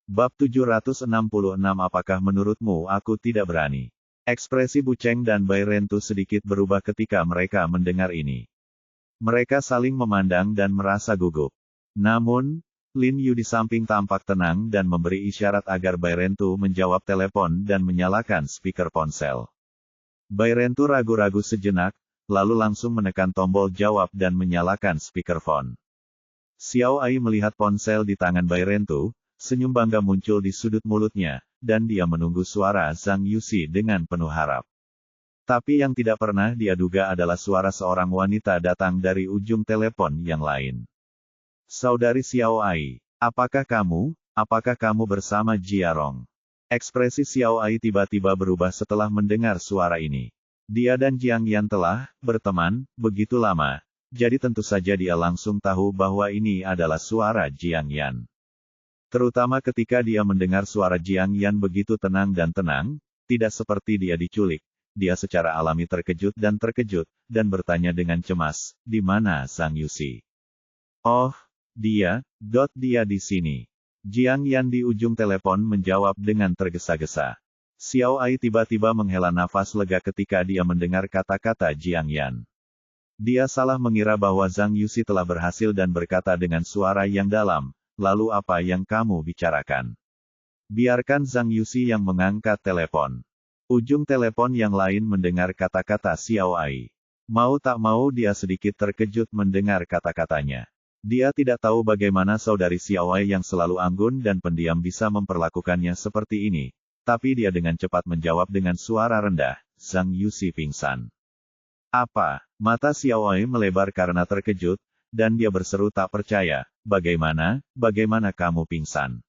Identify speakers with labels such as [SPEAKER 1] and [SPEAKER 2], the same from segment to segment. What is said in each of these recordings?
[SPEAKER 1] Bab 766 Apakah menurutmu aku tidak berani? Ekspresi Bu Cheng dan Bai Rentu sedikit berubah ketika mereka mendengar ini. Mereka saling memandang dan merasa gugup. Namun, Lin Yu di samping tampak tenang dan memberi isyarat agar Bai Rentu menjawab telepon dan menyalakan speaker ponsel. Bai Rentu ragu-ragu sejenak, lalu langsung menekan tombol jawab dan menyalakan speakerphone. Xiao Ai melihat ponsel di tangan Bai Rentu, senyum bangga muncul di sudut mulutnya, dan dia menunggu suara Zhang Yuxi dengan penuh harap. Tapi yang tidak pernah dia duga adalah suara seorang wanita datang dari ujung telepon yang lain. Saudari Xiao Ai, apakah kamu bersama Jia Rong? Ekspresi Xiao Ai tiba-tiba berubah setelah mendengar suara ini. Dia dan Jiang Yan telah berteman begitu lama, jadi tentu saja dia langsung tahu bahwa ini adalah suara Jiang Yan. Terutama ketika dia mendengar suara Jiang Yan begitu tenang, tidak seperti dia diculik. Dia secara alami terkejut, dan bertanya dengan cemas, di mana Zhang Yuxi? Oh, dia di sini. Jiang Yan di ujung telepon menjawab dengan tergesa-gesa. Xiao Ai tiba-tiba menghela nafas lega ketika dia mendengar kata-kata Jiang Yan. Dia salah mengira bahwa Zhang Yuxi telah berhasil dan berkata dengan suara yang dalam, lalu apa yang kamu bicarakan? Biarkan Zhang Yuxi yang mengangkat telepon. Ujung telepon yang lain mendengar kata-kata Xiao Ai. Mau tak mau dia sedikit terkejut mendengar kata-katanya. Dia tidak tahu bagaimana saudari Xiao Ai yang selalu anggun dan pendiam bisa memperlakukannya seperti ini. Tapi dia dengan cepat menjawab dengan suara rendah, Zhang Yuxi pingsan. Apa? Mata Xiao Ai melebar karena terkejut, dan dia berseru tak percaya, bagaimana kamu pingsan?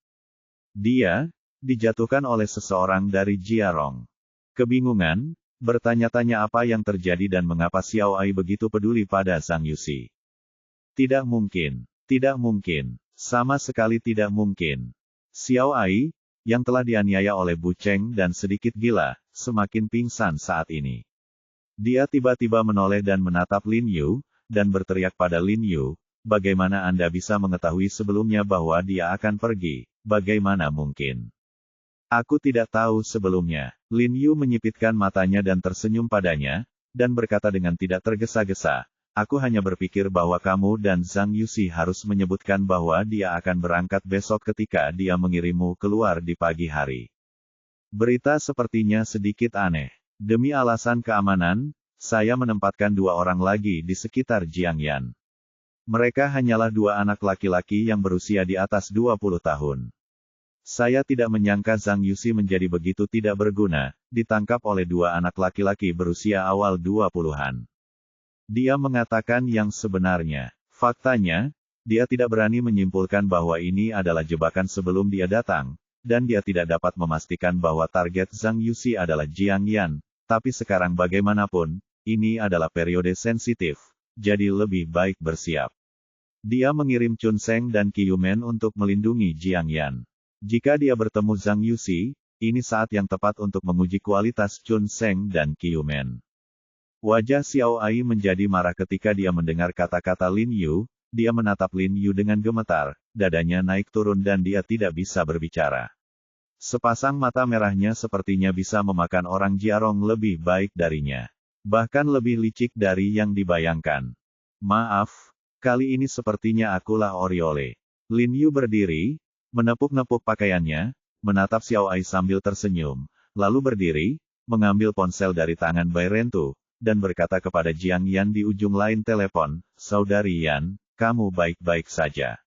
[SPEAKER 1] Dia dijatuhkan oleh seseorang dari Jia Rong. Kebingungan, bertanya-tanya apa yang terjadi dan mengapa Xiao Ai begitu peduli pada Zhang Yuxi. Tidak mungkin, sama sekali tidak mungkin. Xiao Ai, yang telah dianiaya oleh Bu Cheng dan sedikit gila, semakin pingsan saat ini. Dia tiba-tiba menoleh dan menatap Lin Yu, dan berteriak pada Lin Yu, bagaimana Anda bisa mengetahui sebelumnya bahwa dia akan pergi, bagaimana mungkin? Aku tidak tahu sebelumnya. Lin Yu menyipitkan matanya dan tersenyum padanya, dan berkata dengan tidak tergesa-gesa, aku hanya berpikir bahwa kamu dan Zhang Yuxi harus menyebutkan bahwa dia akan berangkat besok ketika dia mengirimmu keluar di pagi hari. Berita sepertinya sedikit aneh. Demi alasan keamanan, saya menempatkan 2 orang lagi di sekitar Jiang Yan. Mereka hanyalah 2 anak laki-laki yang berusia di atas 20 tahun. Saya tidak menyangka Zhang Yuxi menjadi begitu tidak berguna, ditangkap oleh 2 anak laki-laki berusia awal 20-an. Dia mengatakan yang sebenarnya. Faktanya, dia tidak berani menyimpulkan bahwa ini adalah jebakan sebelum dia datang, dan dia tidak dapat memastikan bahwa target Zhang Yuxi adalah Jiang Yan, tapi sekarang bagaimanapun, ini adalah periode sensitif, jadi lebih baik bersiap. Dia mengirim Chun Sheng dan Qiu Men untuk melindungi Jiang Yan. Jika dia bertemu Zhang Yuxi, ini saat yang tepat untuk menguji kualitas Chun Sheng dan Qiu Men. Wajah Xiao Ai menjadi marah ketika dia mendengar kata-kata Lin Yu, dia menatap Lin Yu dengan gemetar, dadanya naik turun dan dia tidak bisa berbicara. Sepasang mata merahnya sepertinya bisa memakan orang Jia Rong lebih baik darinya. Bahkan lebih licik dari yang dibayangkan. Maaf, kali ini sepertinya akulah Oriole. Lin Yu berdiri, menepuk-nepuk pakaiannya, menatap Xiao Ai sambil tersenyum, lalu berdiri, mengambil ponsel dari tangan Bai Rentu, dan berkata kepada Jiang Yan di ujung lain telepon, Saudari Yan, kamu baik-baik saja.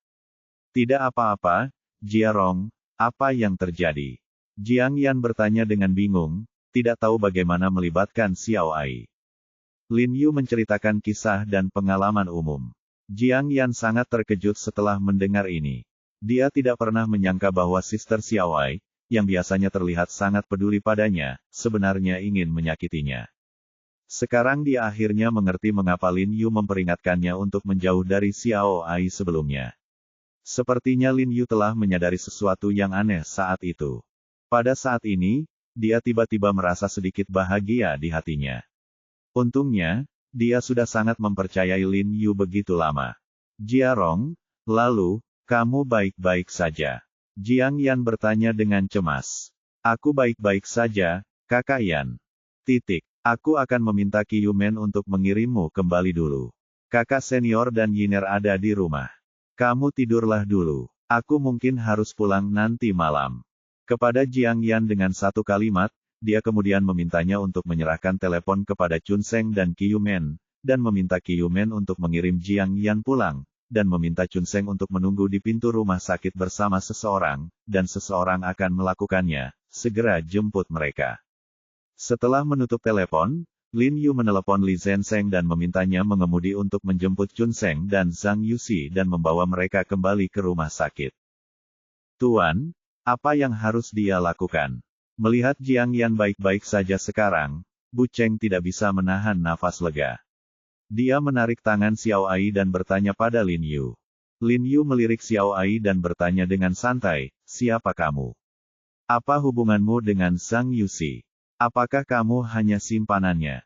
[SPEAKER 1] Tidak apa-apa, Jia Rong, apa yang terjadi? Jiang Yan bertanya dengan bingung, tidak tahu bagaimana melibatkan Xiao Ai. Lin Yu menceritakan kisah dan pengalaman umum. Jiang Yan sangat terkejut setelah mendengar ini. Dia tidak pernah menyangka bahwa Sister Xiao Ai, yang biasanya terlihat sangat peduli padanya, sebenarnya ingin menyakitinya. Sekarang dia akhirnya mengerti mengapa Lin Yu memperingatkannya untuk menjauh dari Xiao Ai sebelumnya. Sepertinya Lin Yu telah menyadari sesuatu yang aneh saat itu. Pada saat ini, dia tiba-tiba merasa sedikit bahagia di hatinya. Untungnya, dia sudah sangat mempercayai Lin Yu begitu lama. Jia Rong, lalu, kamu baik-baik saja. Jiang Yan bertanya dengan cemas. Aku baik-baik saja, Kakak Yan. Aku akan meminta Qiu Men untuk mengirimmu kembali dulu. Kakak senior dan Yiner ada di rumah. Kamu tidurlah dulu. Aku mungkin harus pulang nanti malam. Kepada Jiang Yan dengan satu kalimat, dia kemudian memintanya untuk menyerahkan telepon kepada Chun Seng dan Qiu Men, dan meminta Qiu Men untuk mengirim Jiang Yan pulang, dan meminta Chun Seng untuk menunggu di pintu rumah sakit bersama seseorang, dan seseorang akan melakukannya, segera jemput mereka. Setelah menutup telepon, Lin Yu menelepon Li Zhenseng dan memintanya mengemudi untuk menjemput Chun Seng dan Zhang Yuxi dan membawa mereka kembali ke rumah sakit. Tuan, apa yang harus dia lakukan? Melihat Jiang Yan baik-baik saja sekarang, Bu Cheng tidak bisa menahan nafas lega. Dia menarik tangan Xiao Ai dan bertanya pada Lin Yu. Lin Yu melirik Xiao Ai dan bertanya dengan santai, siapa kamu? Apa hubunganmu dengan Zhang Yuxi? Apakah kamu hanya simpanannya?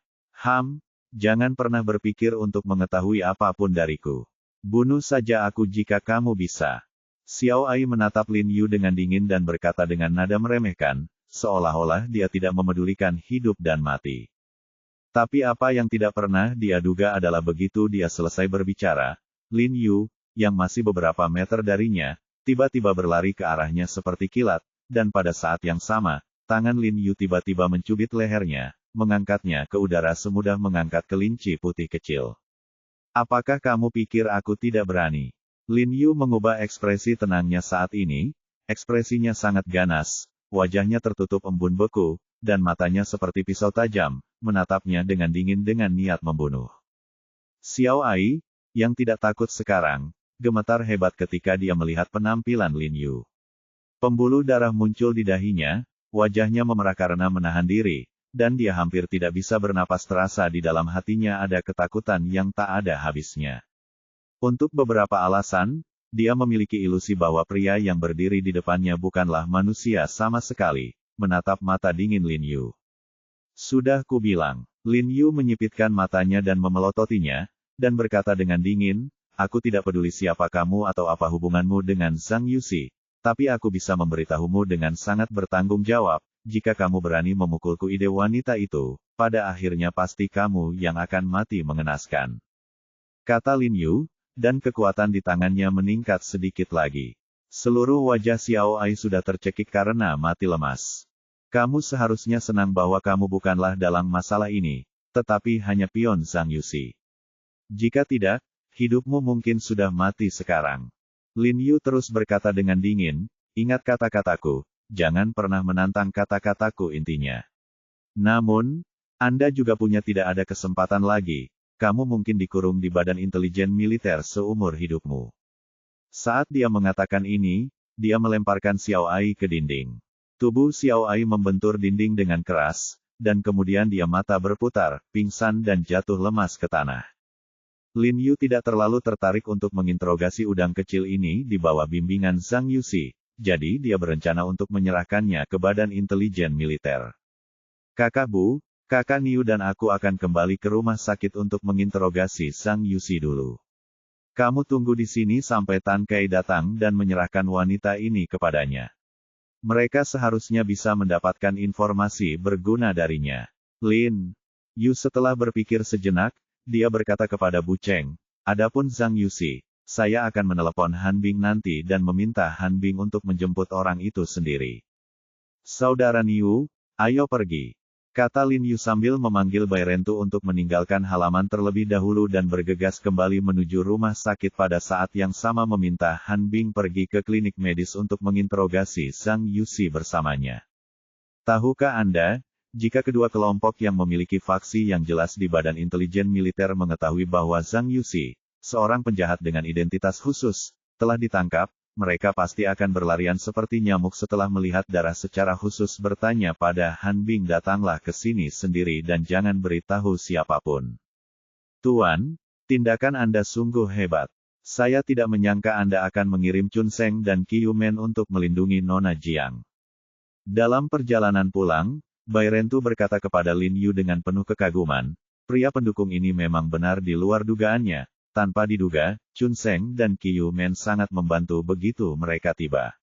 [SPEAKER 1] Jangan pernah berpikir untuk mengetahui apapun dariku. Bunuh saja aku jika kamu bisa. Xiao Ai menatap Lin Yu dengan dingin dan berkata dengan nada meremehkan, seolah-olah dia tidak memedulikan hidup dan mati. Tapi apa yang tidak pernah dia duga adalah begitu dia selesai berbicara, Lin Yu, yang masih beberapa meter darinya, tiba-tiba berlari ke arahnya seperti kilat, dan pada saat yang sama, tangan Lin Yu tiba-tiba mencubit lehernya, mengangkatnya ke udara semudah mengangkat kelinci putih kecil. Apakah kamu pikir aku tidak berani? Lin Yu mengubah ekspresi tenangnya saat ini, ekspresinya sangat ganas, wajahnya tertutup embun beku, dan matanya seperti pisau tajam, menatapnya dengan dingin dengan niat membunuh. Xiao Ai, yang tidak takut sekarang, gemetar hebat ketika dia melihat penampilan Lin Yu. Pembuluh darah muncul di dahinya, wajahnya memerah karena menahan diri, dan dia hampir tidak bisa bernapas terasa di dalam hatinya ada ketakutan yang tak ada habisnya. Untuk beberapa alasan, dia memiliki ilusi bahwa pria yang berdiri di depannya bukanlah manusia sama sekali, menatap mata dingin Lin Yu. Sudah kubilang, Lin Yu menyipitkan matanya dan memelototinya, dan berkata dengan dingin, aku tidak peduli siapa kamu atau apa hubunganmu dengan Zhang Yuxi, tapi aku bisa memberitahumu dengan sangat bertanggung jawab, jika kamu berani memukulku ide wanita itu, pada akhirnya pasti kamu yang akan mati mengenaskan. Kata Lin Yu, dan kekuatan di tangannya meningkat sedikit lagi. Seluruh wajah Xiao Ai sudah tercekik karena mati lemas. Kamu seharusnya senang bahwa kamu bukanlah dalam masalah ini, tetapi hanya pion Zhang Yuxi. Jika tidak, hidupmu mungkin sudah mati sekarang. Lin Yu terus berkata dengan dingin, ingat kata-kataku, jangan pernah menantang kata-kataku intinya. Namun, Anda juga punya tidak ada kesempatan lagi, kamu mungkin dikurung di badan intelijen militer seumur hidupmu. Saat dia mengatakan ini, dia melemparkan Xiao Ai ke dinding. Tubuh Xiao Ai membentur dinding dengan keras, dan kemudian dia mata berputar, pingsan dan jatuh lemas ke tanah. Lin Yu tidak terlalu tertarik untuk menginterogasi udang kecil ini di bawah bimbingan Zhang Yuxi, jadi dia berencana untuk menyerahkannya ke badan intelijen militer. Kakak Bu, Kakak Niu dan aku akan kembali ke rumah sakit untuk menginterogasi Zhang Yuxi dulu. Kamu tunggu di sini sampai Tan Kai datang dan menyerahkan wanita ini kepadanya. Mereka seharusnya bisa mendapatkan informasi berguna darinya. Lin Yu setelah berpikir sejenak, dia berkata kepada Bu Cheng, adapun Zhang Yuxi, saya akan menelepon Han Bing nanti dan meminta Han Bing untuk menjemput orang itu sendiri. Saudara Niu, ayo pergi. Kata Lin Yu sambil memanggil Bai Rentu untuk meninggalkan halaman terlebih dahulu dan bergegas kembali menuju rumah sakit pada saat yang sama meminta Han Bing pergi ke klinik medis untuk menginterogasi Zhang Yuxi bersamanya. Tahukah Anda, jika kedua kelompok yang memiliki faksi yang jelas di badan intelijen militer mengetahui bahwa Zhang Yuxi, seorang penjahat dengan identitas khusus, telah ditangkap, mereka pasti akan berlarian seperti nyamuk setelah melihat darah secara khusus bertanya pada Han Bing datanglah ke sini sendiri dan jangan beritahu siapapun. Tuan, tindakan Anda sungguh hebat. Saya tidak menyangka Anda akan mengirim Chun Seng dan Qiu Men untuk melindungi Nona Jiang. Dalam perjalanan pulang, Bai Rentu berkata kepada Lin Yu dengan penuh kekaguman, pria pendukung ini memang benar di luar dugaannya. Tanpa diduga, Chun Seng dan Qiu Men sangat membantu begitu mereka tiba.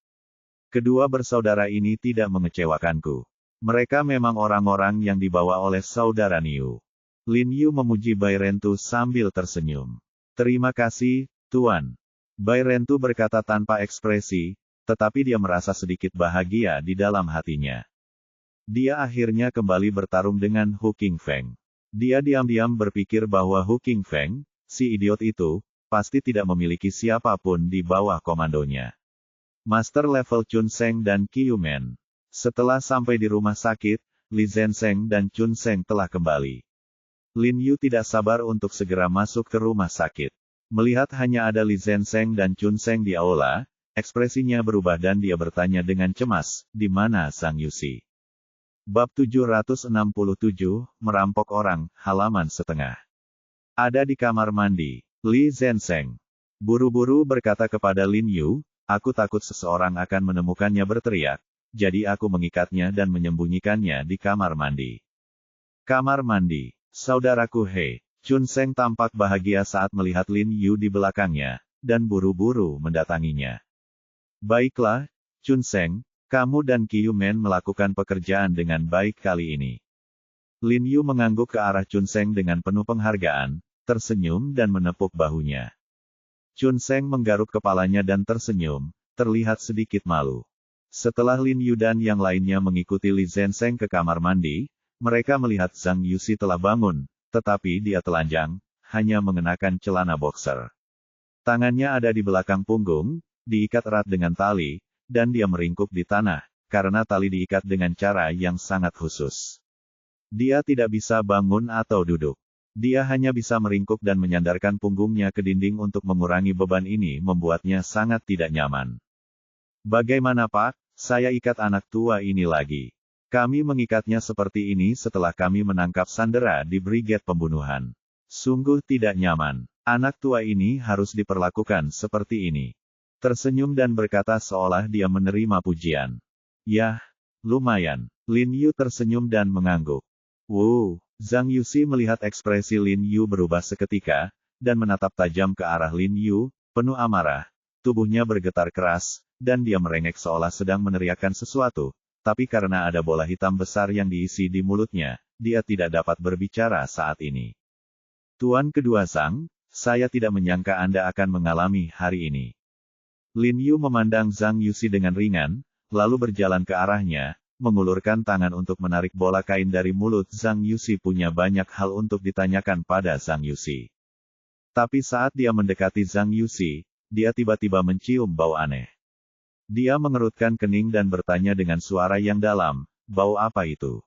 [SPEAKER 1] Kedua bersaudara ini tidak mengecewakanku. Mereka memang orang-orang yang dibawa oleh saudara Niu. Lin Yu memuji Bai Rentu sambil tersenyum. Terima kasih, Tuan. Bai Rentu berkata tanpa ekspresi, tetapi dia merasa sedikit bahagia di dalam hatinya. Dia akhirnya kembali bertarung dengan Hu Qingfeng. Dia diam-diam berpikir bahwa Hu Qingfeng, si idiot itu, pasti tidak memiliki siapapun di bawah komandonya. Master level Chun Sheng dan Qiu Men. Setelah sampai di rumah sakit, Li Zhensheng dan Chun Sheng telah kembali. Lin Yu tidak sabar untuk segera masuk ke rumah sakit. Melihat hanya ada Li Zhensheng dan Chun Sheng di aula, ekspresinya berubah dan dia bertanya dengan cemas, di mana Zhang Yuxi? Bab 767, Merampok Orang, halaman setengah. Ada di kamar mandi, Li Zhensheng buru-buru berkata kepada Lin Yu, aku takut seseorang akan menemukannya berteriak, jadi aku mengikatnya dan menyembunyikannya di kamar mandi. Kamar mandi. Saudaraku He, Chun Sheng tampak bahagia saat melihat Lin Yu di belakangnya, dan buru-buru mendatanginya. Baiklah, Chun Sheng, kamu dan Qiu Men melakukan pekerjaan dengan baik kali ini. Lin Yu mengangguk ke arah Chun Sheng dengan penuh penghargaan, tersenyum dan menepuk bahunya. Chun Sheng menggaruk kepalanya dan tersenyum, terlihat sedikit malu. Setelah Lin Yu dan yang lainnya mengikuti Li Zhensheng ke kamar mandi, mereka melihat Zhang Yuxi telah bangun, tetapi dia telanjang, hanya mengenakan celana boxer. Tangannya ada di belakang punggung, diikat erat dengan tali, dan dia meringkuk di tanah, karena tali diikat dengan cara yang sangat khusus. Dia tidak bisa bangun atau duduk. Dia hanya bisa meringkuk dan menyandarkan punggungnya ke dinding untuk mengurangi beban ini membuatnya sangat tidak nyaman. Bagaimana Pak, saya ikat anak tua ini lagi. Kami mengikatnya seperti ini setelah kami menangkap sandera di brigade pembunuhan. Sungguh tidak nyaman. Anak tua ini harus diperlakukan seperti ini. Tersenyum dan berkata seolah dia menerima pujian. Yah, lumayan. Lin Yu tersenyum dan mengangguk. Zhang Yuxi melihat ekspresi Lin Yu berubah seketika, dan menatap tajam ke arah Lin Yu, penuh amarah. Tubuhnya bergetar keras, dan dia merengek seolah sedang meneriakkan sesuatu. Tapi karena ada bola hitam besar yang diisi di mulutnya, dia tidak dapat berbicara saat ini. Tuan kedua Zhang, saya tidak menyangka Anda akan mengalami hari ini. Lin Yu memandang Zhang Yuxi dengan ringan, lalu berjalan ke arahnya, mengulurkan tangan untuk menarik bola kain dari mulut Zhang Yuxi. Punya banyak hal untuk ditanyakan pada Zhang Yuxi. Tapi saat dia mendekati Zhang Yuxi, dia tiba-tiba mencium bau aneh. Dia mengerutkan kening dan bertanya dengan suara yang dalam, bau apa itu?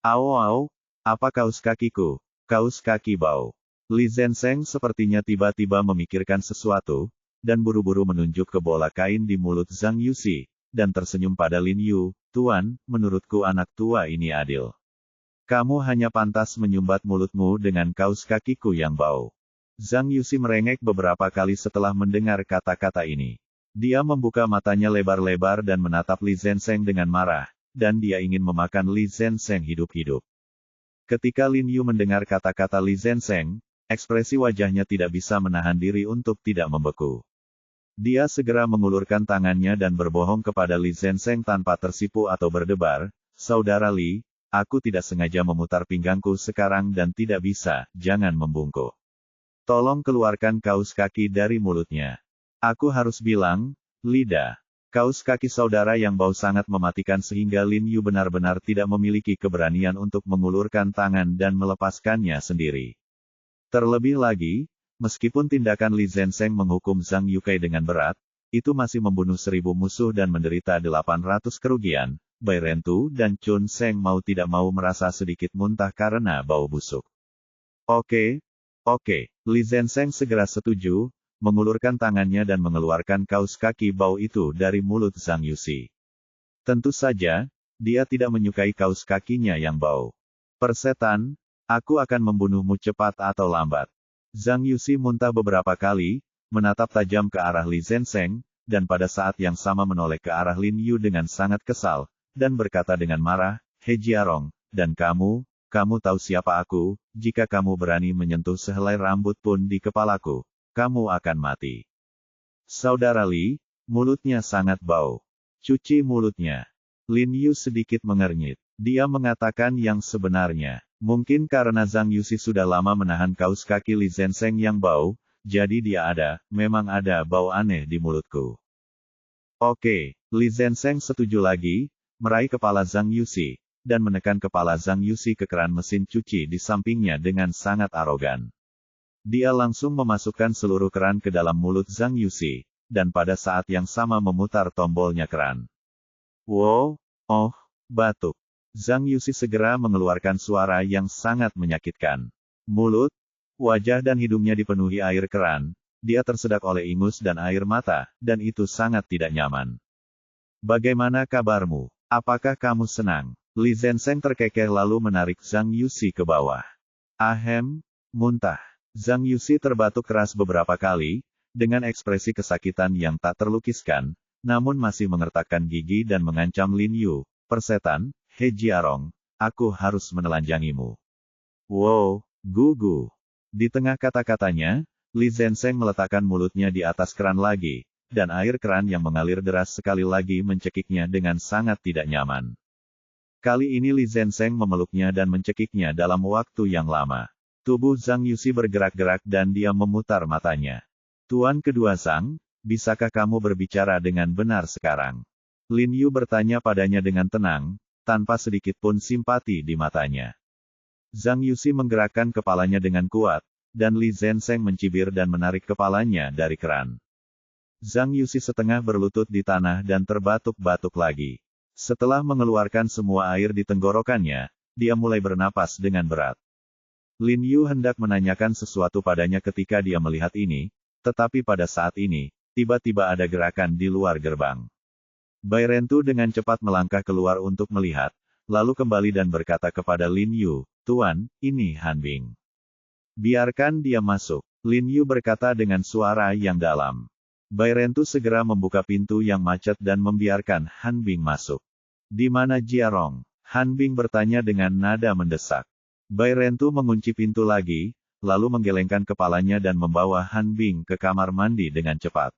[SPEAKER 1] Au, apa kaus kakiku? Kaus kaki bau. Li Zhensheng sepertinya tiba-tiba memikirkan sesuatu, dan buru-buru menunjuk ke bola kain di mulut Zhang Yuxi, dan tersenyum pada Lin Yu, Tuan, menurutku anak tua ini adil. Kamu hanya pantas menyumbat mulutmu dengan kaus kakiku yang bau. Zhang Yuxi merengek beberapa kali setelah mendengar kata-kata ini. Dia membuka matanya lebar-lebar dan menatap Li Zhensheng dengan marah, dan dia ingin memakan Li Zhensheng hidup-hidup. Ketika Lin Yu mendengar kata-kata Li Zhensheng, ekspresi wajahnya tidak bisa menahan diri untuk tidak membeku. Dia segera mengulurkan tangannya dan berbohong kepada Li Zhensheng tanpa tersipu atau berdebar, Saudara Li, aku tidak sengaja memutar pinggangku sekarang dan tidak bisa, jangan membungkuk. Tolong keluarkan kaus kaki dari mulutnya. Aku harus bilang, lidah. Kaus kaki saudara yang bau sangat mematikan sehingga Lin Yu benar-benar tidak memiliki keberanian untuk mengulurkan tangan dan melepaskannya sendiri. Terlebih lagi, meskipun tindakan Li Zhensheng menghukum Zhang Yukai dengan berat, itu masih membunuh 1000 musuh dan menderita 800 kerugian, Bai Rentu dan Chun Sheng mau tidak mau merasa sedikit muntah karena bau busuk. Oke, Li Zhensheng segera setuju, mengulurkan tangannya dan mengeluarkan kaus kaki bau itu dari mulut Zhang Yuxi. Tentu saja, dia tidak menyukai kaus kakinya yang bau. Persetan, aku akan membunuhmu cepat atau lambat. Zhang Yuxi muntah beberapa kali, menatap tajam ke arah Li Zhensheng, dan pada saat yang sama menoleh ke arah Lin Yu dengan sangat kesal, dan berkata dengan marah, He Jiarong, dan kamu tahu siapa aku, jika kamu berani menyentuh sehelai rambut pun di kepalaku. Kamu akan mati. Saudara Li, mulutnya sangat bau. Cuci mulutnya. Lin Yu sedikit mengernyit. Dia mengatakan yang sebenarnya. Mungkin karena Zhang Yuxi sudah lama menahan kaus kaki Li Zenseng yang bau, jadi dia memang ada bau aneh di mulutku. Oke, Li Zenseng setuju lagi, meraih kepala Zhang Yuxi, dan menekan kepala Zhang Yuxi ke keran mesin cuci di sampingnya dengan sangat arogan. Dia langsung memasukkan seluruh keran ke dalam mulut Zhang Yuxi, dan pada saat yang sama memutar tombolnya keran. Wow, oh, batuk. Zhang Yuxi segera mengeluarkan suara yang sangat menyakitkan. Mulut, wajah dan hidungnya dipenuhi air keran, dia tersedak oleh ingus dan air mata, dan itu sangat tidak nyaman. Bagaimana kabarmu? Apakah kamu senang? Li Zenseng terkekeh lalu menarik Zhang Yuxi ke bawah. Ahem, muntah. Zhang Yuxi terbatuk keras beberapa kali, dengan ekspresi kesakitan yang tak terlukiskan, namun masih mengertakkan gigi dan mengancam Lin Yu, persetan, He Jiarong, aku harus menelanjangimu. Wow, gugu. Di tengah kata-katanya, Li Zenseng meletakkan mulutnya di atas keran lagi, dan air keran yang mengalir deras sekali lagi mencekiknya dengan sangat tidak nyaman. Kali ini Li Zenseng memeluknya dan mencekiknya dalam waktu yang lama. Tubuh Zhang Yuxi bergerak-gerak dan dia memutar matanya. Tuan kedua Zhang, bisakah kamu berbicara dengan benar sekarang? Lin Yu bertanya padanya dengan tenang, tanpa sedikit pun simpati di matanya. Zhang Yuxi menggerakkan kepalanya dengan kuat, dan Li Zenseng mencibir dan menarik kepalanya dari keran. Zhang Yuxi setengah berlutut di tanah dan terbatuk-batuk lagi. Setelah mengeluarkan semua air di tenggorokannya, dia mulai bernapas dengan berat. Lin Yu hendak menanyakan sesuatu padanya ketika dia melihat ini, tetapi pada saat ini, tiba-tiba ada gerakan di luar gerbang. Bai Rentu dengan cepat melangkah keluar untuk melihat, lalu kembali dan berkata kepada Lin Yu, Tuan, ini Han Bing. Biarkan dia masuk. Lin Yu berkata dengan suara yang dalam. Bai Rentu segera membuka pintu yang macet dan membiarkan Han Bing masuk. Di mana Jiarong? Han Bing bertanya dengan nada mendesak. Bai Rentu mengunci pintu lagi, lalu menggelengkan kepalanya dan membawa Han Bing ke kamar mandi dengan cepat.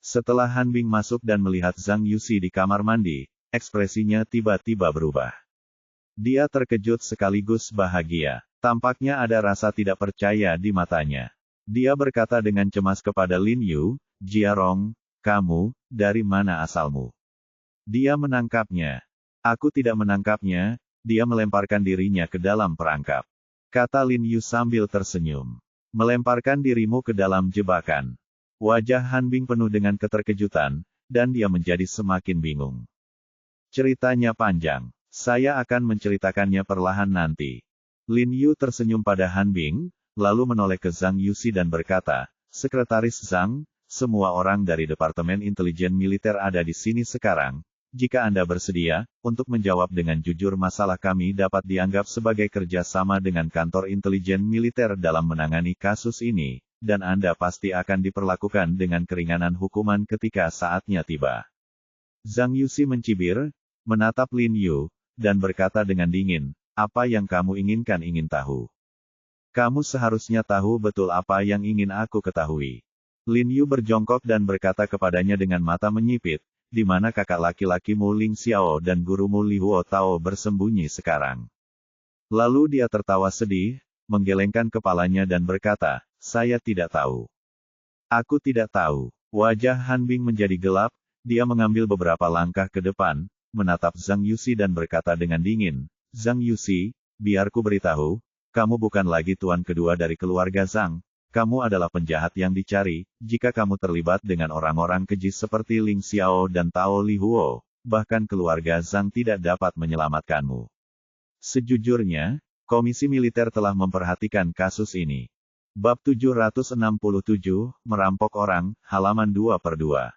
[SPEAKER 1] Setelah Han Bing masuk dan melihat Zhang Yuxi di kamar mandi, ekspresinya tiba-tiba berubah. Dia terkejut sekaligus bahagia. Tampaknya ada rasa tidak percaya di matanya. Dia berkata dengan cemas kepada Lin Yu, Jiarong, kamu, dari mana asalmu? Dia menangkapnya. Aku tidak menangkapnya, dia melemparkan dirinya ke dalam perangkap. Kata Lin Yu sambil tersenyum. Melemparkan dirimu ke dalam jebakan. Wajah Han Bing penuh dengan keterkejutan, dan dia menjadi semakin bingung. Ceritanya panjang. Saya akan menceritakannya perlahan nanti. Lin Yu tersenyum pada Han Bing, lalu menoleh ke Zhang Yuxi dan berkata, Sekretaris Zhang, semua orang dari Departemen Intelijen Militer ada di sini sekarang. Jika Anda bersedia, untuk menjawab dengan jujur masalah kami dapat dianggap sebagai kerjasama dengan kantor intelijen militer dalam menangani kasus ini, dan Anda pasti akan diperlakukan dengan keringanan hukuman ketika saatnya tiba. Zhang Yuxi mencibir, menatap Lin Yu, dan berkata dengan dingin, apa yang kamu ingin tahu? Kamu seharusnya tahu betul apa yang ingin aku ketahui. Lin Yu berjongkok dan berkata kepadanya dengan mata menyipit, di mana kakak laki-lakimu Ling Xiao dan gurumu Li Huo Tao bersembunyi sekarang. Lalu dia tertawa sedih, menggelengkan kepalanya dan berkata, saya tidak tahu. Aku tidak tahu. Wajah Han Bing menjadi gelap, dia mengambil beberapa langkah ke depan, menatap Zhang Yuxi dan berkata dengan dingin, Zhang Yuxi, biarku beritahu, kamu bukan lagi tuan kedua dari keluarga Zhang. Kamu adalah penjahat yang dicari, jika kamu terlibat dengan orang-orang keji seperti Ling Xiao dan Tao Li Huo, bahkan keluarga Zhang tidak dapat menyelamatkanmu. Sejujurnya, Komisi Militer telah memperhatikan kasus ini. Bab 767, Merampok Orang, halaman 2/2.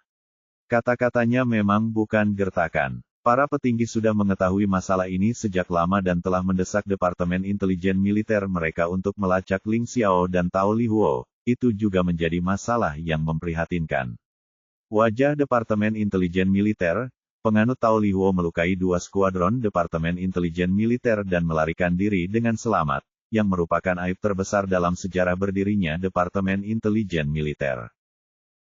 [SPEAKER 1] Kata-katanya memang bukan gertakan. Para petinggi sudah mengetahui masalah ini sejak lama dan telah mendesak Departemen Intelijen Militer mereka untuk melacak Ling Xiao dan Tao Li Huo. Itu juga menjadi masalah yang memprihatinkan. Wajah Departemen Intelijen Militer, penganut Tao Li Huo melukai 2 skuadron Departemen Intelijen Militer dan melarikan diri dengan selamat, yang merupakan aib terbesar dalam sejarah berdirinya Departemen Intelijen Militer.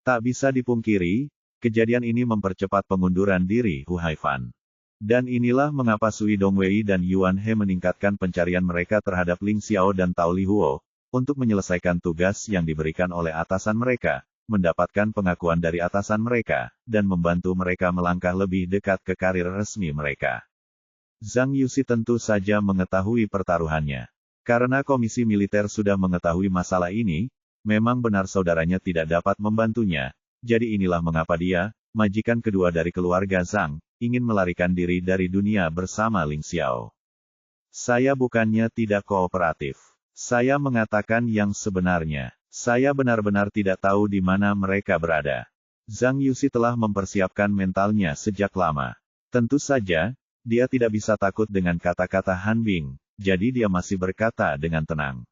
[SPEAKER 1] Tak bisa dipungkiri, Kejadian ini mempercepat pengunduran diri Hu Haifan. Dan inilah mengapa Sui Dongwei dan Yuan He meningkatkan pencarian mereka terhadap Ling Xiao dan Tao Li Huo, untuk menyelesaikan tugas yang diberikan oleh atasan mereka, mendapatkan pengakuan dari atasan mereka, dan membantu mereka melangkah lebih dekat ke karir resmi mereka. Zhang Yuxi tentu saja mengetahui pertaruhannya. Karena komisi militer sudah mengetahui masalah ini, memang benar saudaranya tidak dapat membantunya, jadi inilah mengapa dia, majikan kedua dari keluarga Zhang, ingin melarikan diri dari dunia bersama Ling Xiao. Saya bukannya tidak kooperatif. Saya mengatakan yang sebenarnya. Saya benar-benar tidak tahu di mana mereka berada. Zhang Yuxi telah mempersiapkan mentalnya sejak lama. Tentu saja, dia tidak bisa takut dengan kata-kata Han Bing, jadi dia masih berkata dengan tenang.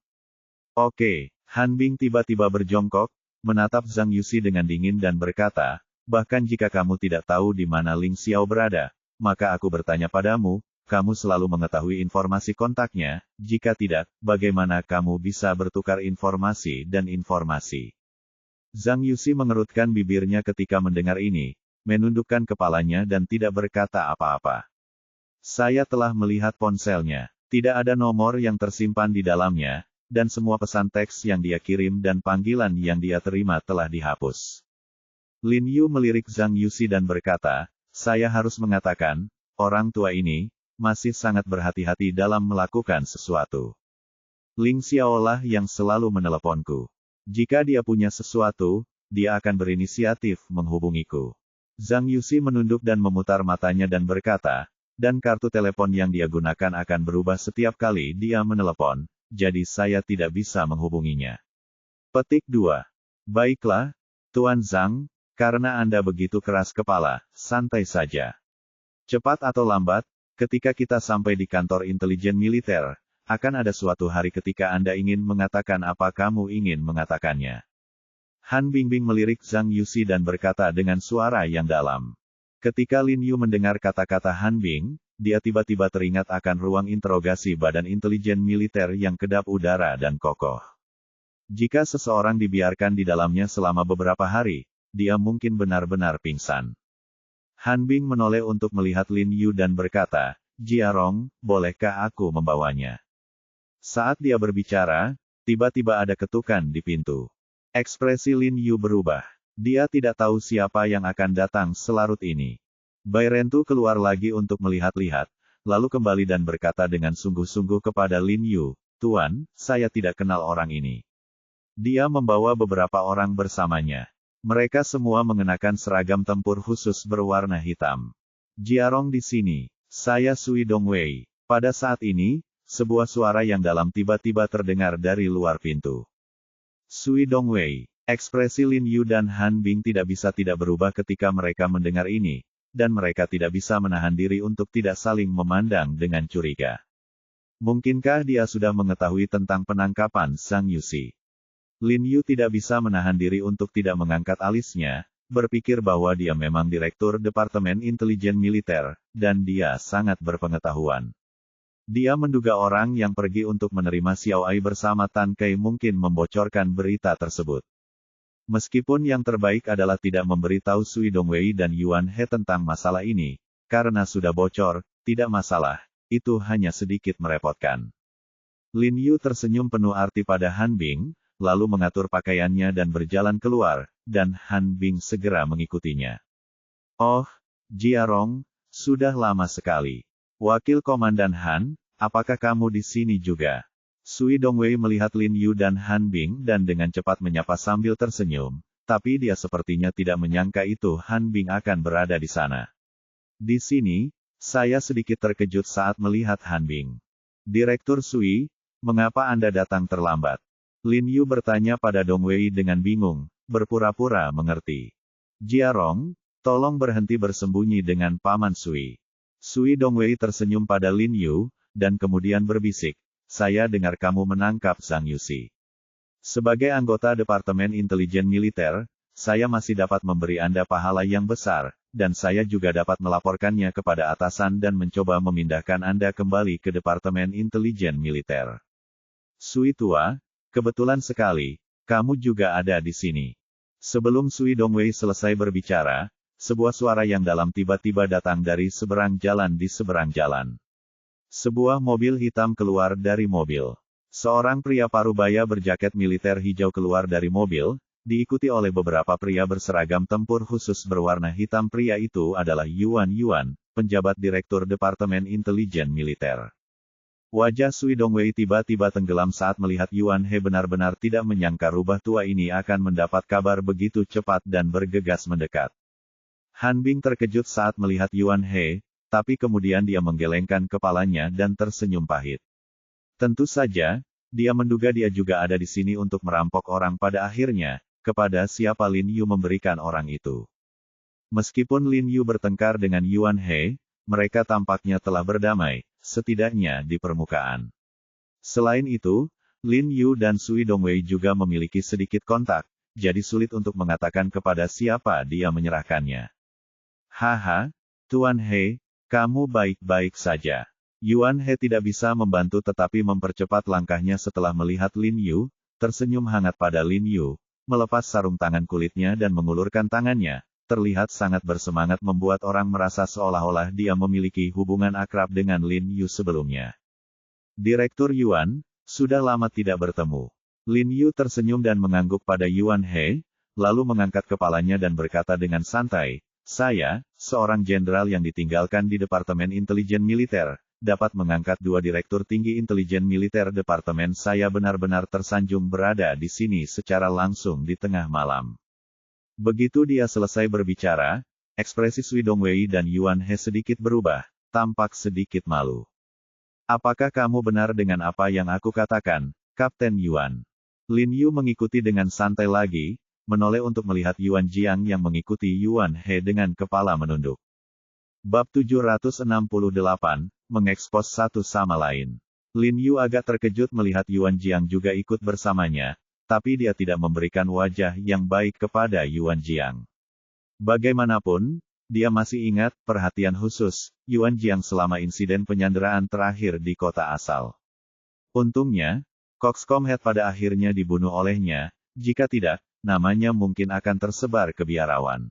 [SPEAKER 1] Oke, Han Bing tiba-tiba berjongkok, menatap Zhang Yuxi dengan dingin dan berkata, bahkan jika kamu tidak tahu di mana Ling Xiao berada, maka aku bertanya padamu, kamu selalu mengetahui informasi kontaknya, jika tidak, bagaimana kamu bisa bertukar informasi dan informasi? Zhang Yuxi mengerutkan bibirnya ketika mendengar ini, menundukkan kepalanya dan tidak berkata apa-apa. Saya telah melihat ponselnya. Tidak ada nomor yang tersimpan di dalamnya, dan semua pesan teks yang dia kirim dan panggilan yang dia terima telah dihapus. Lin Yu melirik Zhang Yuxi dan berkata, saya harus mengatakan, orang tua ini, masih sangat berhati-hati dalam melakukan sesuatu. Ling Xiao lah yang selalu meneleponku. Jika dia punya sesuatu, dia akan berinisiatif menghubungiku. Zhang Yuxi menunduk dan memutar matanya dan berkata, dan kartu telepon yang dia gunakan akan berubah setiap kali dia menelepon, jadi saya tidak bisa menghubunginya. Petik 2. Baiklah, Tuan Zhang, karena Anda begitu keras kepala, santai saja. Cepat atau lambat, ketika kita sampai di kantor intelijen militer, akan ada suatu hari ketika Anda ingin mengatakan apa kamu ingin mengatakannya. Han Bingbing melirik Zhang Yuxi dan berkata dengan suara yang dalam. Ketika Lin Yu mendengar kata-kata Han Bing, dia tiba-tiba teringat akan ruang interogasi Badan Intelijen Militer yang kedap udara dan kokoh. Jika seseorang dibiarkan di dalamnya selama beberapa hari, dia mungkin benar-benar pingsan. Han Bing menoleh untuk melihat Lin Yu dan berkata, Jiarong, bolehkah aku membawanya? Saat dia berbicara, tiba-tiba ada ketukan di pintu. Ekspresi Lin Yu berubah. Dia tidak tahu siapa yang akan datang selarut ini. Bai Rentu keluar lagi untuk melihat-lihat, lalu kembali dan berkata dengan sungguh-sungguh kepada Lin Yu, Tuan, saya tidak kenal orang ini. Dia membawa beberapa orang bersamanya. Mereka semua mengenakan seragam tempur khusus berwarna hitam. Jiarong di sini. Saya Sui Dongwei. Pada saat ini, sebuah suara yang dalam tiba-tiba terdengar dari luar pintu. Sui Dongwei. Ekspresi Lin Yu dan Han Bing tidak bisa tidak berubah ketika mereka mendengar ini, dan mereka tidak bisa menahan diri untuk tidak saling memandang dengan curiga. Mungkinkah dia sudah mengetahui tentang penangkapan Zhang Yuxi? Lin Yu tidak bisa menahan diri untuk tidak mengangkat alisnya, berpikir bahwa dia memang Direktur Departemen Intelijen Militer, dan dia sangat berpengetahuan. Dia menduga orang yang pergi untuk menerima Xiao Ai bersama Tan Kai mungkin membocorkan berita tersebut. Meskipun yang terbaik adalah tidak memberitahu Sui Dongwei dan Yuan He tentang masalah ini, karena sudah bocor, tidak masalah, itu hanya sedikit merepotkan. Lin Yu tersenyum penuh arti pada Han Bing, lalu mengatur pakaiannya dan berjalan keluar, dan Han Bing segera mengikutinya. Oh, Jiarong, sudah lama sekali. Wakil Komandan Han, apakah kamu di sini juga? Sui Dongwei melihat Lin Yu dan Han Bing dan dengan cepat menyapa sambil tersenyum, tapi dia sepertinya tidak menyangka itu Han Bing akan berada di sana. Di sini, saya sedikit terkejut saat melihat Han Bing. Direktur Sui, mengapa Anda datang terlambat? Lin Yu bertanya pada Dongwei dengan bingung, berpura-pura mengerti. Jiarong, tolong berhenti bersembunyi dengan Paman Sui. Sui Dongwei tersenyum pada Lin Yu, dan kemudian berbisik, saya dengar kamu menangkap Zhang Yuxi. Sebagai anggota Departemen Intelijen Militer, saya masih dapat memberi Anda pahala yang besar, dan saya juga dapat melaporkannya kepada atasan dan mencoba memindahkan Anda kembali ke Departemen Intelijen Militer. Sui tua, kebetulan sekali, kamu juga ada di sini. Sebelum Sui Dongwei selesai berbicara, sebuah suara yang dalam tiba-tiba datang dari seberang jalan di seberang jalan. Sebuah mobil hitam keluar dari mobil. Seorang pria parubaya berjaket militer hijau keluar dari mobil, diikuti oleh beberapa pria berseragam tempur khusus berwarna hitam. Pria itu adalah Yuan Yuan, penjabat Direktur Departemen Intelijen Militer. Wajah Sui Dongwei tiba-tiba tenggelam saat melihat Yuan He. Benar-benar tidak menyangka rubah tua ini akan mendapat kabar begitu cepat dan bergegas mendekat. Han Bing terkejut saat melihat Yuan He, tapi kemudian dia menggelengkan kepalanya dan tersenyum pahit. Tentu saja, dia menduga dia juga ada di sini untuk merampok orang. Pada akhirnya, kepada siapa Lin Yu memberikan orang itu. Meskipun Lin Yu bertengkar dengan Yuan He, mereka tampaknya telah berdamai, setidaknya di permukaan. Selain itu, Lin Yu dan Sui Dongwei juga memiliki sedikit kontak, jadi sulit untuk mengatakan kepada siapa dia menyerahkannya. Haha, Tuan He, kamu baik-baik saja. Yuan He tidak bisa membantu tetapi mempercepat langkahnya setelah melihat Lin Yu, tersenyum hangat pada Lin Yu, melepas sarung tangan kulitnya dan mengulurkan tangannya. Terlihat sangat bersemangat membuat orang merasa seolah-olah dia memiliki hubungan akrab dengan Lin Yu sebelumnya. Direktur Yuan, sudah lama tidak bertemu. Lin Yu tersenyum dan mengangguk pada Yuan He, lalu mengangkat kepalanya dan berkata dengan santai, saya, seorang jenderal yang ditinggalkan di Departemen Intelijen Militer, dapat mengangkat dua direktur tinggi intelijen militer departemen. Saya benar-benar tersanjung berada di sini secara langsung di tengah malam. Begitu dia selesai berbicara, ekspresi Sui Dongwei dan Yuan He sedikit berubah, tampak sedikit malu. Apakah kamu benar dengan apa yang aku katakan, Kapten Yuan? Lin Yu mengikuti dengan santai lagi, menoleh untuk melihat Yuan Jiang yang mengikuti Yuan He dengan kepala menunduk. Bab 768, mengekspos satu sama lain. Lin Yu agak terkejut melihat Yuan Jiang juga ikut bersamanya, tapi dia tidak memberikan wajah yang baik kepada Yuan Jiang. Bagaimanapun, dia masih ingat perhatian khusus Yuan Jiang selama insiden penyanderaan terakhir di kota asal. Untungnya, Coxcom Head pada akhirnya dibunuh olehnya, jika tidak, namanya mungkin akan tersebar ke biarawan.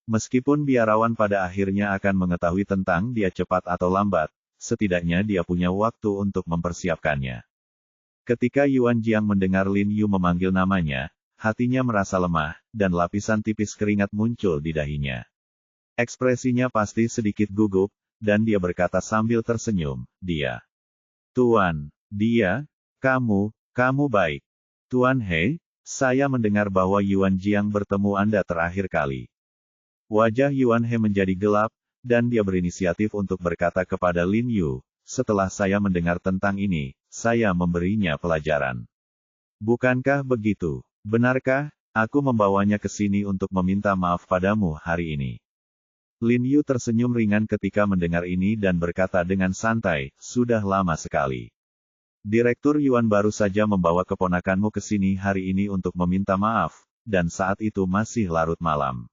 [SPEAKER 1] Meskipun biarawan pada akhirnya akan mengetahui tentang dia cepat atau lambat, setidaknya dia punya waktu untuk mempersiapkannya. Ketika Yuan Jiang mendengar Lin Yu memanggil namanya, hatinya merasa lemah, dan lapisan tipis keringat muncul di dahinya. Ekspresinya pasti sedikit gugup, dan dia berkata sambil tersenyum, dia. Tuan, kamu baik. Tuan He, saya mendengar bahwa Yuan Jiang bertemu Anda terakhir kali. Wajah Yuan He menjadi gelap, dan dia berinisiatif untuk berkata kepada Lin Yu, setelah saya mendengar tentang ini, saya memberinya pelajaran. Bukankah begitu? Benarkah, aku membawanya ke sini untuk meminta maaf padamu hari ini? Lin Yu tersenyum ringan ketika mendengar ini dan berkata dengan santai, sudah lama sekali. Direktur Yuan baru saja membawa keponakanmu ke sini hari ini untuk meminta maaf, dan saat itu masih larut malam.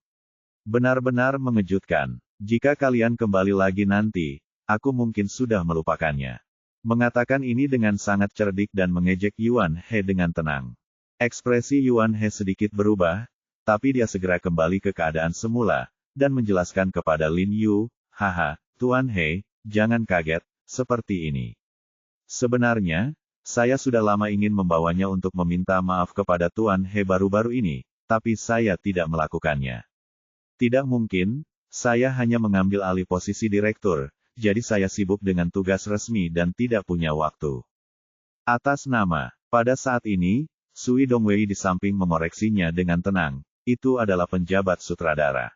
[SPEAKER 1] Benar-benar mengejutkan. Jika kalian kembali lagi nanti, aku mungkin sudah melupakannya. Mengatakan ini dengan sangat cerdik dan mengejek Yuan He dengan tenang. Ekspresi Yuan He sedikit berubah, tapi dia segera kembali ke keadaan semula, dan menjelaskan kepada Lin Yu, haha, Tuan He, jangan kaget, seperti ini. Sebenarnya, saya sudah lama ingin membawanya untuk meminta maaf kepada Tuan He baru-baru ini, tapi saya tidak melakukannya. Tidak mungkin, saya hanya mengambil alih posisi direktur, jadi saya sibuk dengan tugas resmi dan tidak punya waktu. Atas nama, pada saat ini, Sui Dongwei di samping mengoreksinya dengan tenang, itu adalah penjabat sutradara.